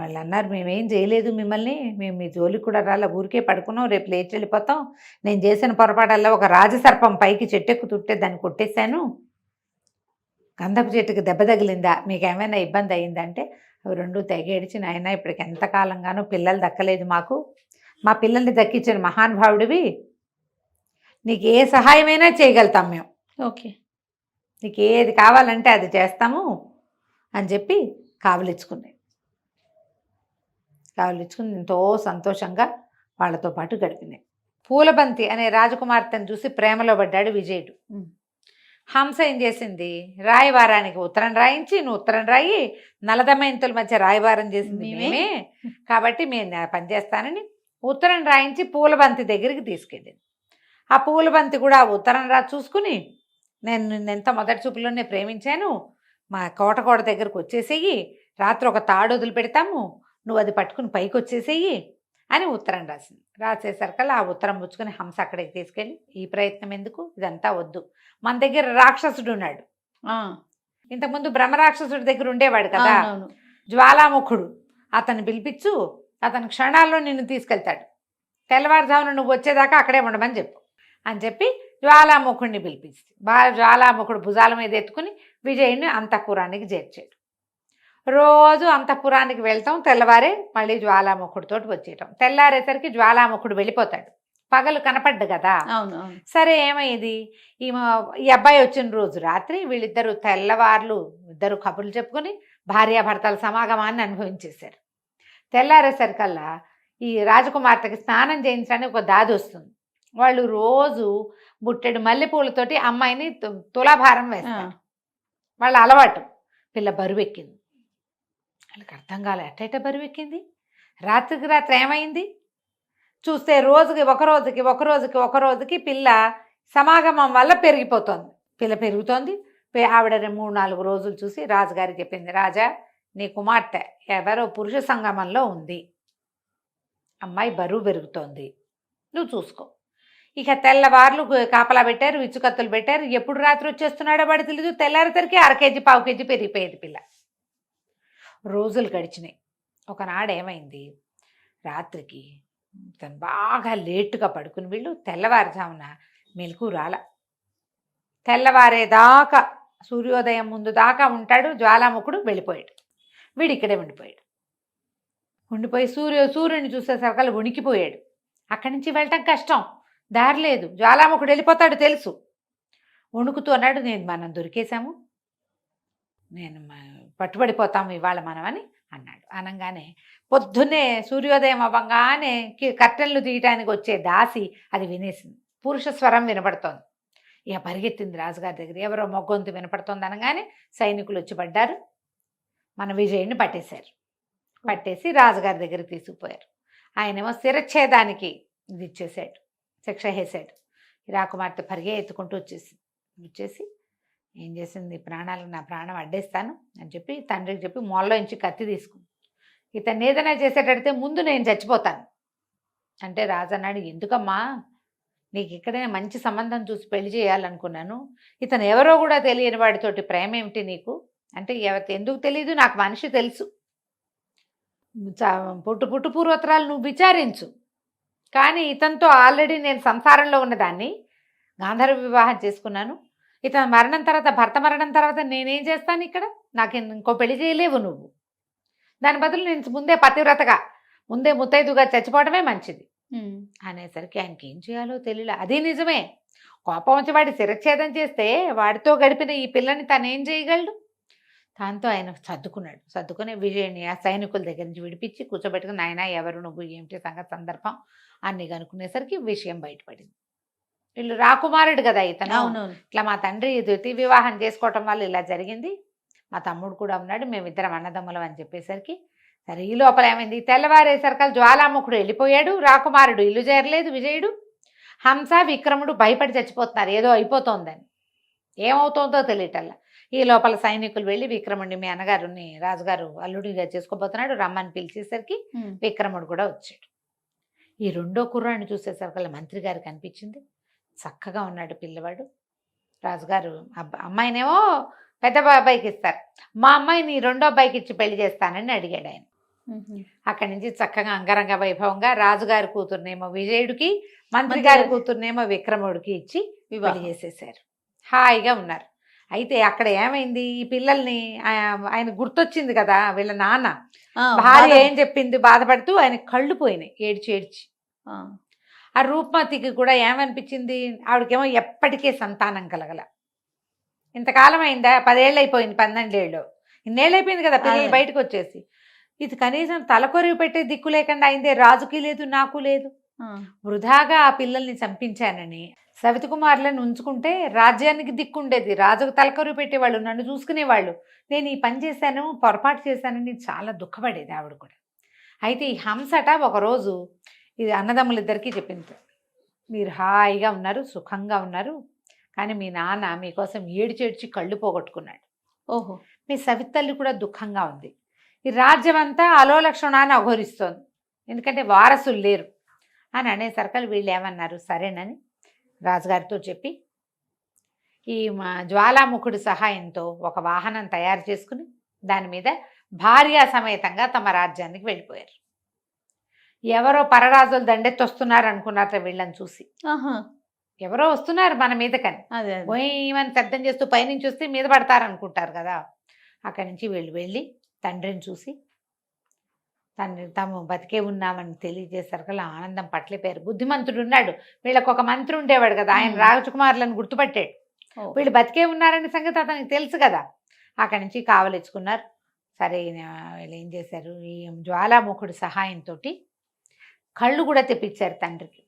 Speaker 3: వాళ్ళు అన్నారు, మేమేం చేయలేదు మిమ్మల్ని, మేము మీ జోలికి కూడా రాలా, ఊరికే పడుకున్నాం, రేపు లేచి వెళ్ళిపోతాం, నేను చేసిన పొరపాటల్లో ఒక రాజసర్పం పైకి చెట్టెక్కుతుంటే దాన్ని కొట్టేశాను, గంధపు చెట్టుకి దెబ్బ తగిలిందా, మీకు ఏమైనా ఇబ్బంది అయిందంటే అవి 2 తెగేడిచి, నాయన ఇప్పటికి ఎంతకాలంగానో పిల్లలు దక్కలేదు మాకు, మా పిల్లల్ని దక్కించిన మహానుభావుడివి, నీకు ఏ సహాయమైనా చేయగలుగుతాం మేము,
Speaker 2: ఓకే,
Speaker 3: నీకు ఏది కావాలంటే అది చేస్తాము అని చెప్పి కావలిచ్చుకుని ఎంతో సంతోషంగా వాళ్ళతో పాటు గడిపినాయి. పూలబంతి అనే రాజకుమార్తెను చూసి ప్రేమలో పడ్డాడు విజయుడు. హంస ఏం చేసింది, రాయవారానికి ఉత్తరం రాయించి, నువ్వు ఉత్తరం రాయి, నలదమయంతుల మధ్య రాయవారం చేసింది మేమే కాబట్టి మేము పనిచేస్తానని ఉత్తరం రాయించి పూలబంతి దగ్గరికి తీసుకెళ్ళింది. ఆ పూలబంతి కూడా ఉత్తరం చూసుకుని, నేను నిన్నెంత మొదటి చూపులోనే ప్రేమించాను, మా కోట దగ్గరకు వచ్చేసేయి, రాత్రి ఒక తాడు వదిలిపెడతాము, నువ్వు అది పట్టుకుని పైకి వచ్చేసేయి అని ఉత్తరం రాసింది. రాసేసరికల్లా ఆ ఉత్తరం పుచ్చుకొని హంస అక్కడికి తీసుకెళ్ళి, ఈ ప్రయత్నం ఎందుకు, ఇదంతా వద్దు, మన దగ్గర రాక్షసుడు ఉన్నాడు, ఇంతకుముందు బ్రహ్మరాక్షసుడి దగ్గర ఉండేవాడు కదా జ్వాలాముఖుడు, అతన్ని పిలిపించు, అతని క్షణాల్లో నిన్ను తీసుకెళ్తాడు, తెల్లవారుజామున నువ్వు వచ్చేదాకా అక్కడే ఉండమని చెప్పు అని చెప్పి జ్వాలాముఖుడిని పిలిపించింది. జ్వాలాముఖుడు భుజాల మీద ఎత్తుకుని విజయుడిని అంతఃపురానికి చేర్చాడు. రోజు అంతఃపురానికి వెళ్తాం, తెల్లవారే మళ్ళీ జ్వాలాముఖుడితో వచ్చేయటం. తెల్లారేసరికి జ్వాలాముఖుడు వెళ్ళిపోతాడు, పగలు కనపడ్డు కదా. సరే ఏమైంది, ఈ అబ్బాయి వచ్చిన రోజు రాత్రి వీళ్ళిద్దరూ తెల్లవార్లు ఇద్దరు కబుర్లు చెప్పుకొని భార్యాభర్తల సమాగమాన్ని అనుభవించేశారు. తెల్లారేసరికల్లా ఈ రాజకుమార్తెకి స్నానం చేయించడానికి ఒక దాది వస్తుంది. వాళ్ళు రోజు బుట్టెడు మల్లెపూలతోటి అమ్మాయిని తులాభారం వేస్తారు, వాళ్ళ అలవాటు. పిల్ల బరువెక్కింది, వాళ్ళకి అర్థం కాలే, ఎట్టయితే బరువెక్కింది, రాత్రికి రాత్రి ఏమైంది చూస్తే ఒక రోజుకి పిల్ల సమాగమం వల్ల పెరిగిపోతుంది. పిల్ల పెరుగుతోంది. ఆవిడ 3-4 రోజులు చూసి రాజుగారికి చెప్పింది, రాజా నీ కుమార్తె ఎవరో పురుష సంగమంలో ఉంది, అమ్మాయి బరువు పెరుగుతోంది, నువ్వు చూసుకో. ఇక తెల్లవార్లు కాపలా పెట్టారు, ఇచ్చుకత్తులు పెట్టారు, ఎప్పుడు రాత్రి వచ్చేస్తున్నాడో వాడు తెలీదు. తెల్లారేసరికి 1/2 కేజీ 1/4 కేజీ పెరిగిపోయేది పిల్ల. రోజులు గడిచినాయి. ఒకనాడు ఏమైంది, రాత్రికి తను బాగా లేటుగా పడుకుని వీళ్ళు తెల్లవారుజామున మెలకు రాల. తెల్లవారేదాకా సూర్యోదయం ముందు దాకా ఉంటాడు జ్వాలాముఖుడు, వెళ్ళిపోయాడు. వీడు ఇక్కడే ఉండిపోయి సూర్యుడిని చూసేసరికి వణికిపోయాడు. అక్కడి నుంచి వెళ్ళటం కష్టం, దారి లేదు, జ్వాలాముఖుడు వెళ్ళిపోతాడు తెలుసు. వణుకుతూ అన్నాడు, మనం దొరికేశాము, పట్టుబడిపోతాము ఇవాళ మనం అని అన్నాడు. అనగానే పొద్దున్నే సూర్యోదయం అవ్వగానే కర్టెన్లు తీయటానికి వచ్చే దాసి అది వినేసింది. పురుష స్వరం వినపడుతోంది. ఇక పరిగెత్తింది రాజుగారి దగ్గర. ఎవరో మొగ్గొంతు వినపడుతోంది అనగానే సైనికులు వచ్చి పడ్డారు. మన విజయుడిని పట్టేసి రాజుగారి దగ్గరికి తీసుకుపోయారు. ఆయనేమో శిరచ్ఛేదానికి ఇది ఇచ్చేసాడు, శిక్ష వేసాడు. రాకుమార్తె పరిగెత్తుకుంటూ వచ్చేసి ఏం చేసింది, నా ప్రాణం అడ్డేస్తాను అని చెప్పి తండ్రికి చెప్పి మొల్లో నుంచి కత్తి తీసుకుంది. ఇతన్ని ఏదైనా చేసేటడితే ముందు నేను చచ్చిపోతాను అంటే రాజు అన్నాడు, ఎందుకమ్మా, నీకు ఇక్కడే మంచి సంబంధం చూసి పెళ్లి చేయాలనుకున్నాను, ఇతను ఎవరో కూడా తెలియని వాడితోటి ప్రేమ ఏమిటి నీకు అంటే, ఎందుకు తెలీదు, నాకు మనిషి తెలుసు, పుట్టు పూర్వోత్తరాలు నువ్వు విచారించు, కానీ ఇతనితో ఆల్రెడీ నేను సంసారంలో ఉన్నదాన్ని గాంధర్వ వివాహం చేసుకున్నాను, ఇతను మరణం తర్వాత, భర్త మరణం తర్వాత నేనేం చేస్తాను ఇక్కడ, నాకు ఇంకో పెళ్లి చేయలేవు నువ్వు, దాని బదులు నేను ముందే పతివ్రతగా ముందే ముత్తైదుగా చచ్చిపోవడమే మంచిది అనేసరికి ఆయనకి ఏం చేయాలో తెలియలే. అది నిజమే, కోపం వచ్చి వాడి శిరచ్ఛేదం చేస్తే వాడితో గడిపిన ఈ పిల్లని తను ఏం చేయగలడు. దాంతో ఆయన సర్దుకుని విజయుని ఆ సైనికుల దగ్గర నుంచి విడిపించి కూర్చోబెట్టుకుని, నాయన ఎవరు నువ్వు, ఏమిటి సంగతి, సందర్భం అన్ని కనుక్కునేసరికి విషయం బయటపడింది. వీళ్ళు రాకుమారుడు కదా ఇతను, ఇట్లా మా తండ్రి ద్వితీయ వివాహం చేసుకోవటం వల్ల ఇలా జరిగింది, మా తమ్ముడు కూడా ఉన్నాడు, మేమిద్దరం అన్నదమ్ములం అని చెప్పేసరికి సరే ఈ లోపల ఏమైంది, తెల్లవారేసరికి జ్వాలాముఖుడు వెళ్ళిపోయాడు, రాకుమారుడు ఇల్లు చేరలేదు, విజయుడు హంస విక్రముడు భయపడి చచ్చిపోతున్నారు, ఏదో అయిపోతోందని, ఏమవుతోందో తెలియటల్లా. ఈ లోపల సైనికులు వెళ్ళి విక్రముడిని, మీ అన్నగారుని రాజుగారు అల్లుడిగా చేసుకోబోతున్నాడు రమ్మని పిలిచేసరికి విక్రముడు కూడా వచ్చాడు. ఈ రెండో కుర్రాడిని చూసేసరికి మంత్రి గారికి అనిపించింది, చక్కగా ఉన్నాడు పిల్లవాడు, రాజుగారు అమ్మాయినేమో పెద్ద అబ్బాయికి ఇస్తారు, మా అమ్మాయిని రెండో అబ్బాయికి ఇచ్చి పెళ్లి చేస్తానని అడిగాడు ఆయన. అక్కడి నుంచి చక్కగా అంగరంగ వైభవంగా రాజుగారి కూతుర్నేమో విజయుడికి, మంత్రి గారి కూతుర్నేమో విక్రముడికి ఇచ్చి పెళ్లి చేసేసారు. హాయిగా ఉన్నారు. అయితే అక్కడ ఏమైంది, ఈ పిల్లల్ని ఆయన గుర్తొచ్చింది కదా వీళ్ళ నాన్న, భార్య ఏం చెప్పింది బాధపడుతూ, ఆయన కళ్ళు పోయినాయి ఏడ్చి. ఆ రూపమతికి కూడా ఏమనిపించింది, ఆవిడకేమో ఎప్పటికే సంతానం కలగల, ఇంతకాలం అయిందా, 10 ఏళ్ళు అయిపోయింది, 12 ఏళ్ళు, ఇన్నేళ్ళు అయిపోయింది కదా పిల్లలు బయటకు వచ్చేసి, ఇది కనీసం తలకొరివి పెట్టే దిక్కు లేకుండా అయిందే, రాజుకి లేదు నాకు లేదు, వృధాగా ఆ పిల్లల్ని చంపించానని సవితి కుమారులను ఉంచుకుంటే రాజ్యానికి దిక్కుండేది, రాజుకు తలకొరివి పెట్టేవాళ్ళు, నన్ను చూసుకునేవాళ్ళు, నేను ఈ పని చేశాను, పొరపాటు చేశానని చాలా దుఃఖపడేది ఆవిడ కూడా. అయితే ఈ హంసట ఒకరోజు ఇది అన్నదమ్ములిద్దరికీ చెప్పింది, మీరు హాయిగా ఉన్నారు, సుఖంగా ఉన్నారు, కానీ మీ నాన్న మీకోసం ఏడ్చి కళ్ళు పోగొట్టుకున్నాడు, ఓహో మీ సవితల్లి కూడా దుఃఖంగా ఉంది, ఈ రాజ్యం అంతా అలోలక్షణాన్ని అఘోరిస్తోంది, ఎందుకంటే వారసులు లేరు అని అనేసరికి వీళ్ళు ఏమన్నారు, సరేనని రాజుగారితో చెప్పి ఈ జ్వాలాముఖుడి సహాయంతో ఒక వాహనం తయారు చేసుకుని దాని మీద భార్యా సమేతంగా తమ రాజ్యానికి వెళ్ళిపోయారు. ఎవరో పరరాజులు దండెత్తొస్తున్నారు అనుకున్నారట వీళ్ళని చూసి, ఎవరో వస్తున్నారు మన మీదకని పోయిమని శబ్దం చేస్తూ పైనుంచి వస్తే మీద పడతారు అనుకుంటారు కదా. అక్కడి నుంచి వెళ్ళి తండ్రిని చూసి తాము బతికే ఉన్నామని తెలియజేసరికి ఆనందం పట్లిపోయారు. బుద్ధిమంతుడు ఉన్నాడు, వీళ్ళకి ఒక మంత్రి ఉండేవాడు కదా, ఆయన రాజకుమారులను గుర్తుపట్టాడు, వీళ్ళు బతికే ఉన్నారనే సంగతి అతనికి తెలుసు కదా. అక్కడి నుంచి కావలించుకున్నారు. సరే వీళ్ళు ఏం చేశారు, ఈ జ్వాలాముఖుడి సహాయంతో కళ్ళు కూడా తెప్పించారు తండ్రికి.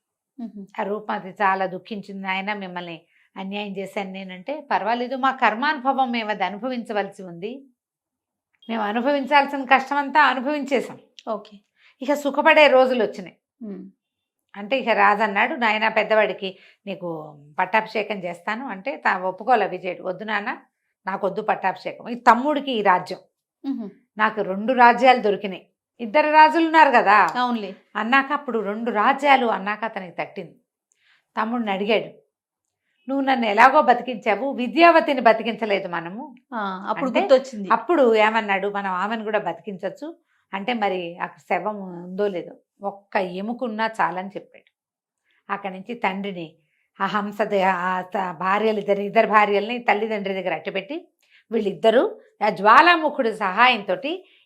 Speaker 3: ఆ రూపమతి చాలా దుఃఖించింది, ఆయన మిమ్మల్ని అన్యాయం చేశాను నేనంటే, పర్వాలేదు మా కర్మానుభవం మేము అది అనుభవించవలసి ఉంది, మేము అనుభవించాల్సిన కష్టమంతా అనుభవించేసాం, ఓకే ఇక సుఖపడే రోజులు వచ్చినాయి అంటే ఇక రాజు అన్నాడు, నాయన పెద్దవాడికి నీకు పట్టాభిషేకం చేస్తాను అంటే ఒప్పుకోలే విజయుడు, వద్దు నాన్న నాకు వద్దు పట్టాభిషేకం, ఈ తమ్ముడికి ఈ రాజ్యం, నాకు 2 రాజ్యాలు దొరికినాయి, 2 రాజులు ఉన్నారు కదా అవునులే అన్నాక, అప్పుడు 2 రాజ్యాలు అన్నాక అతనికి తట్టింది. తమ్ముడిని అడిగాడు, నువ్వు నన్ను ఎలాగో బతికించావు, విద్యావతిని బతికించలేదు మనము, అప్పుడు గుర్తొచ్చింది. అప్పుడు ఏమన్నాడు, మనం ఆమెను కూడా బతికించవచ్చు అంటే, మరి అక్కడ శవం ఉందో లేదో, ఒక్క ఎముకున్నా చాలని చెప్పాడు. అక్కడి నుంచి తండ్రిని ఆ హంస ఇద్దరు భార్యల్ని తల్లిదండ్రి దగ్గర అట్టపెట్టి వీళ్ళిద్దరూ ఆ జ్వాలాముఖుడి సహాయంతో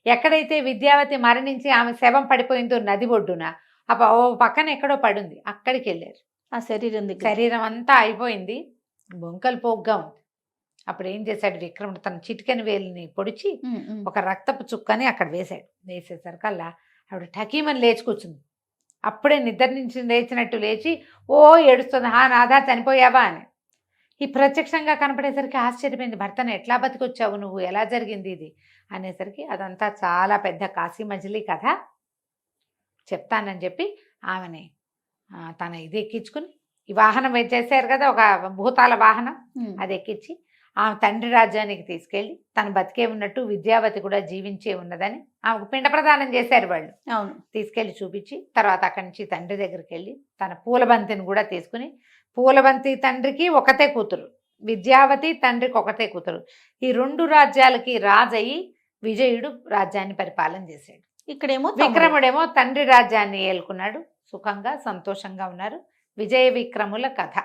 Speaker 3: ఎక్కడైతే విద్యావతి మరణించి ఆమె శవం పడిపోయిందో నది ఒడ్డున ఓ పక్కన ఎక్కడో పడుంది, అక్కడికి వెళ్ళారు.
Speaker 2: ఆ శరీరం దగ్గర
Speaker 3: శరీరం అంతా అయిపోయింది, బొంకలు పోగ్గా ఉంది. అప్పుడు ఏం చేశాడు విక్రముడు, తన చిటికెన వేలిని పొడిచి ఒక రక్తపు చుక్కని అక్కడ వేశాడు. వేసేసరికల్లా ఆవిడ టకీమని లేచి కూర్చుంది. అప్పుడే నిద్ర నుంచి లేచినట్టు లేచి ఓ ఏడుస్తుంది, నాదా చనిపోయావా అని. ఈ ప్రత్యక్షంగా కనపడేసరికి ఆశ్చర్యపోయింది. భర్తను ఎట్లా బతికొచ్చావు నువ్వు, ఎలా జరిగింది ఇది అనేసరికి అదంతా చాలా పెద్ద కాశీ మజిలీ కథ చెప్తానని చెప్పి ఆమెని తన ఇది ఎక్కించుకుని, ఈ వాహనం చేశారు కదా ఒక భూతాల వాహనం, అది ఎక్కించి ఆమె తండ్రి రాజ్యానికి తీసుకెళ్ళి తను బతికే ఉన్నట్టు విద్యావతి కూడా జీవించే ఉన్నదని ఆమెకు పిండ ప్రదానం చేశారు వాళ్ళు.
Speaker 2: అవును.
Speaker 3: తీసుకెళ్ళి చూపించి తర్వాత అక్కడి నుంచి తండ్రి దగ్గరికి వెళ్ళి తన పూలబంతిని కూడా తీసుకుని, పూలబంతి తండ్రికి ఒకతే కూతురు, విద్యావతి తండ్రికి ఒకతే కూతురు, ఈ 2 రాజ్యాలకి రాజయ్యి విజయుడు రాజ్యాన్ని పరిపాలన చేశాడు.
Speaker 2: ఇక్కడేమో
Speaker 3: విక్రముడేమో తండ్రి రాజ్యాన్ని ఏలుకున్నాడు, సుఖంగా సంతోషంగా ఉన్నారు. విజయ విక్రముల కథ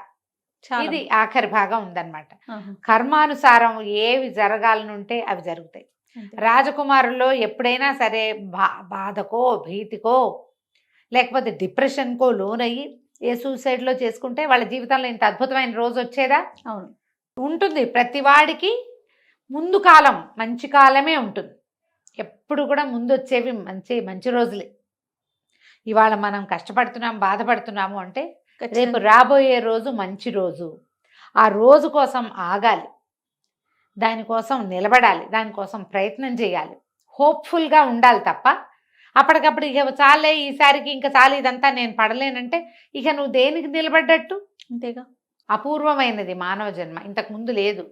Speaker 3: ఇది ఆఖరి భాగం ఉందన్నమాట. కర్మానుసారం ఏవి జరగాలనుంటే అవి జరుగుతాయి. రాజకుమారుల్లో ఎప్పుడైనా సరే బాధకో భీతికో లేకపోతే డిప్రెషన్కో లోనయ్యి ఏ సూసైడ్లో చేసుకుంటే వాళ్ళ జీవితంలో ఇంత అద్భుతమైన రోజు వచ్చేదా?
Speaker 2: అవును,
Speaker 3: ఉంటుంది. ప్రతి వాడికి ముందు కాలం మంచి కాలమే ఉంటుంది. ఎప్పుడు కూడా ముందు వచ్చేవి మంచి రోజులే. ఇవాళ మనం కష్టపడుతున్నాం బాధపడుతున్నాము అంటే రేపు రాబోయే రోజు మంచి రోజు. ఆ రోజు కోసం ఆగాలి, దానికోసం నిలబడాలి, దానికోసం ప్రయత్నం చేయాలి, హోప్ఫుల్గా ఉండాలి తప్ప అప్పటికప్పుడు ఇక చాలే ఈసారికి ఇంకా చాలు ఇదంతా నేను పడలేనంటే ఇక నువ్వు దేనికి నిలబడ్డట్టు?
Speaker 2: అంతేగా.
Speaker 3: అపూర్వమైనది మానవ జన్మ, ఇంతకు ముందు లేదు,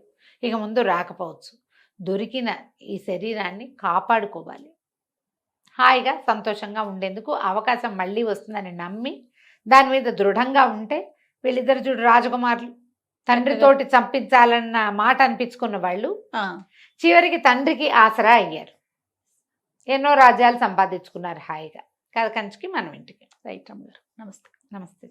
Speaker 3: ఇక ముందు రాకపోవచ్చు. దొరికిన ఈ శరీరాన్ని కాపాడుకోవాలి, హాయిగా సంతోషంగా ఉండేందుకు అవకాశం మళ్ళీ వస్తుందని నమ్మి దాని మీద దృఢంగా ఉంటే వీళ్ళిద్దరు చూడు రాజకుమారులు తండ్రితోటి చంపించాలన్న మాట అనిపించుకున్న వాళ్ళు చివరికి తండ్రికి ఆసరా అయ్యారు, ఎన్నో రాజ్యాలు సంపాదించుకున్నారు హాయిగా. కథ కంచికి మనం ఇంటికి.
Speaker 2: రైట్ రమ్మ గారు, నమస్తే.
Speaker 3: నమస్తే.